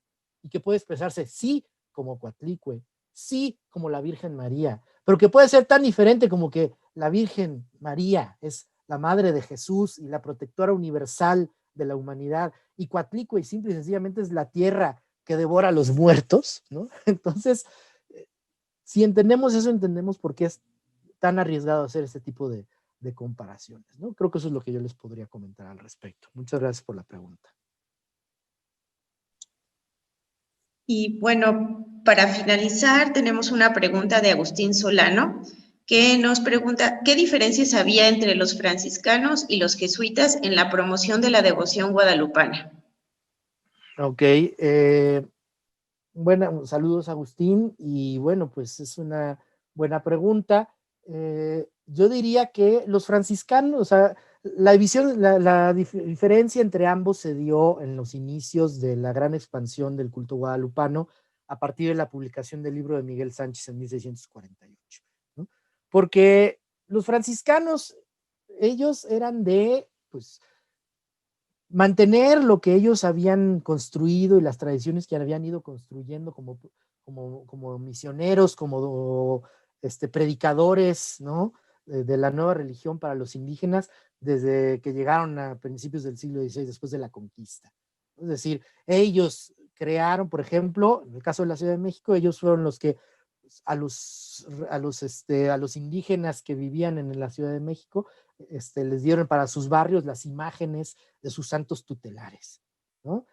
y que puede expresarse sí como Coatlicue, sí como la Virgen María, pero que puede ser tan diferente como que la Virgen María es la madre de Jesús y la protectora universal de la humanidad, y Coatlicue simple y sencillamente es la tierra que devora a los muertos, ¿no? Entonces, si entendemos eso, entendemos por qué es tan arriesgado hacer este tipo de comparaciones, ¿no? Creo que eso es lo que yo les podría comentar al respecto. Muchas gracias por la pregunta. Y bueno, para finalizar, tenemos una pregunta de Agustín Solano, que nos pregunta, ¿qué diferencias había entre los franciscanos y los jesuitas en la promoción de la devoción guadalupana? Ok, bueno, saludos Agustín, y bueno, pues es una buena pregunta. Yo diría que los franciscanos, o sea, la diferencia entre ambos se dio en los inicios de la gran expansión del culto guadalupano a partir de la publicación del libro de Miguel Sánchez en 1648, ¿no? Porque los franciscanos, ellos eran de, pues, mantener lo que ellos habían construido y las tradiciones que habían ido construyendo como misioneros, como predicadores, ¿no? De la nueva religión para los indígenas desde que llegaron a principios del siglo XVI, después de la conquista. Es decir, ellos crearon, por ejemplo, en el caso de la Ciudad de México, ellos fueron los que a los indígenas que vivían en la Ciudad de México les dieron para sus barrios las imágenes de sus santos tutelares, ¿no?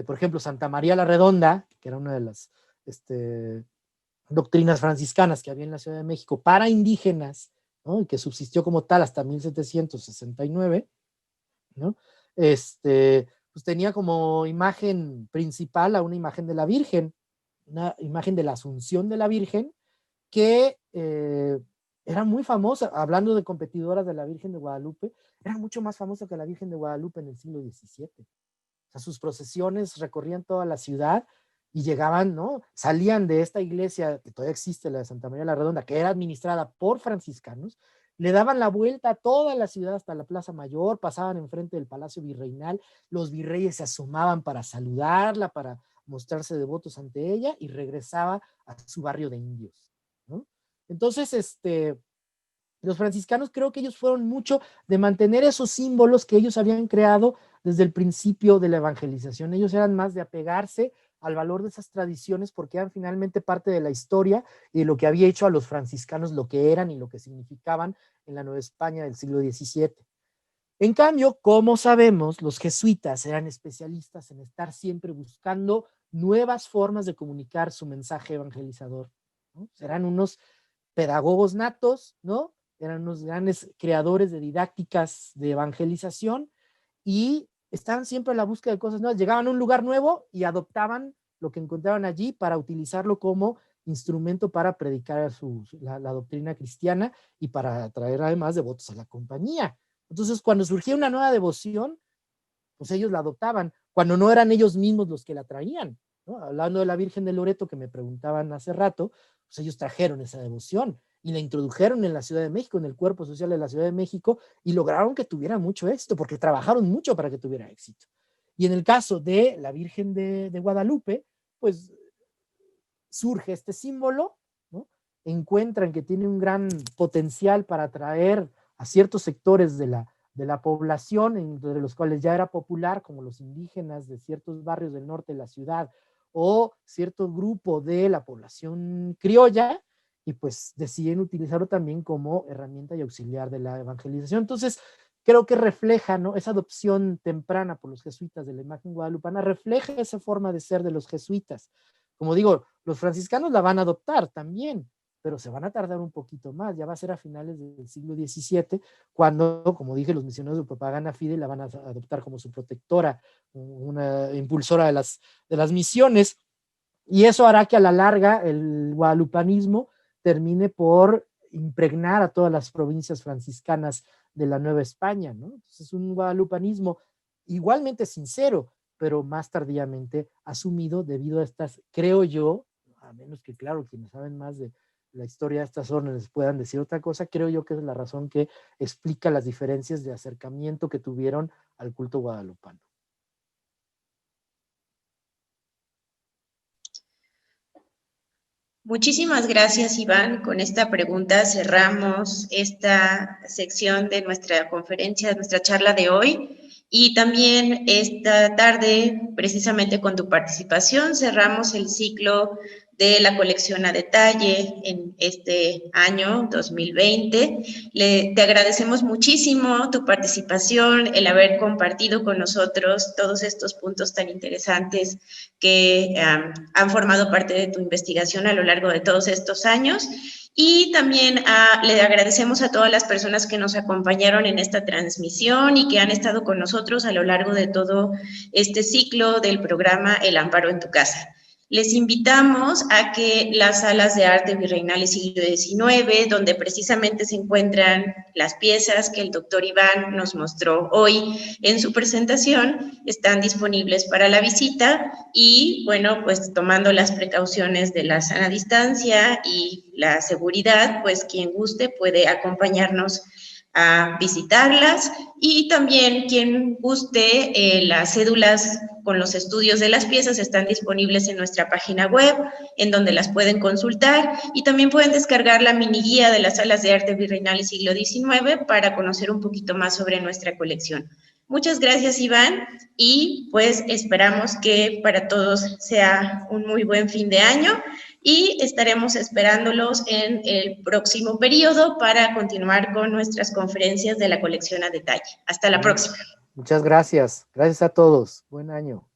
Por ejemplo, Santa María la Redonda, que era una de las doctrinas franciscanas que había en la Ciudad de México para indígenas, ¿no? Y que subsistió como tal hasta 1769, ¿no? Pues tenía como imagen principal a una imagen de la Virgen, una imagen de la Asunción de la Virgen, que era muy famosa, hablando de competidoras de la Virgen de Guadalupe, era mucho más famosa que la Virgen de Guadalupe en el siglo XVII. O sea, sus procesiones recorrían toda la ciudad y llegaban, ¿no? Salían de esta iglesia, que todavía existe, la de Santa María la Redonda, que era administrada por franciscanos, le daban la vuelta a toda la ciudad hasta la Plaza Mayor, pasaban enfrente del Palacio Virreinal, los virreyes se asomaban para saludarla, para mostrarse devotos ante ella, y regresaba a su barrio de indios, ¿no? Entonces, los franciscanos, creo que ellos fueron mucho de mantener esos símbolos que ellos habían creado desde el principio de la evangelización. Ellos eran más de apegarse al valor de esas tradiciones porque eran finalmente parte de la historia y de lo que había hecho a los franciscanos lo que eran y lo que significaban en la Nueva España del siglo XVII. En cambio, como sabemos, los jesuitas eran especialistas en estar siempre buscando nuevas formas de comunicar su mensaje evangelizador, ¿no? Eran unos pedagogos natos, ¿no? Eran unos grandes creadores de didácticas de evangelización y estaban siempre a la búsqueda de cosas nuevas. Llegaban a un lugar nuevo y adoptaban lo que encontraban allí para utilizarlo como instrumento para predicar la doctrina cristiana y para atraer además devotos a la compañía. Entonces, cuando surgía una nueva devoción, pues ellos la adoptaban, cuando no eran ellos mismos los que la traían, ¿no? Hablando de la Virgen de Loreto que me preguntaban hace rato, pues ellos trajeron esa devoción y la introdujeron en la Ciudad de México, en el cuerpo social de la Ciudad de México, y lograron que tuviera mucho éxito, porque trabajaron mucho para que tuviera éxito. Y en el caso de la Virgen de Guadalupe, pues surge este símbolo, ¿no? Encuentran que tiene un gran potencial para atraer a ciertos sectores de la población, entre los cuales ya era popular, como los indígenas de ciertos barrios del norte de la ciudad, o cierto grupo de la población criolla, y pues deciden utilizarlo también como herramienta y auxiliar de la evangelización. Entonces, creo que refleja, ¿no? Esa adopción temprana por los jesuitas de la imagen guadalupana, refleja esa forma de ser de los jesuitas. Como digo, los franciscanos la van a adoptar también, pero se van a tardar un poquito más, ya va a ser a finales del siglo XVII, cuando, como dije, los misioneros de propaganda fide la van a adoptar como su protectora, una impulsora de las misiones, y eso hará que a la larga el guadalupanismo termine por impregnar a todas las provincias franciscanas de la Nueva España, ¿no? Entonces es un guadalupanismo igualmente sincero, pero más tardíamente asumido debido a estas, creo yo, a menos que, claro, quienes saben más de la historia de estas órdenes puedan decir otra cosa, creo yo que es la razón que explica las diferencias de acercamiento que tuvieron al culto guadalupano. Muchísimas gracias, Iván. Con esta pregunta cerramos esta sección de nuestra conferencia, nuestra charla de hoy. Y también esta tarde, precisamente con tu participación, cerramos el ciclo de la colección a detalle en este año 2020. Te agradecemos muchísimo tu participación, el haber compartido con nosotros todos estos puntos tan interesantes que han formado parte de tu investigación a lo largo de todos estos años. Y también le agradecemos a todas las personas que nos acompañaron en esta transmisión y que han estado con nosotros a lo largo de todo este ciclo del programa El Amparo en tu Casa. Les invitamos a que las salas de arte virreinales siglo XIX, donde precisamente se encuentran las piezas que el doctor Iván nos mostró hoy en su presentación, están disponibles para la visita y, bueno, pues tomando las precauciones de la sana distancia y la seguridad, pues quien guste puede acompañarnos a visitarlas, y también quien guste, las cédulas con los estudios de las piezas están disponibles en nuestra página web, en donde las pueden consultar, y también pueden descargar la mini guía de las salas de arte virreinal y siglo XIX para conocer un poquito más sobre nuestra colección. Muchas gracias, Iván, y pues esperamos que para todos sea un muy buen fin de año, y estaremos esperándolos en el próximo periodo para continuar con nuestras conferencias de la colección a detalle. Hasta la próxima. Muchas gracias. Gracias a todos. Buen año.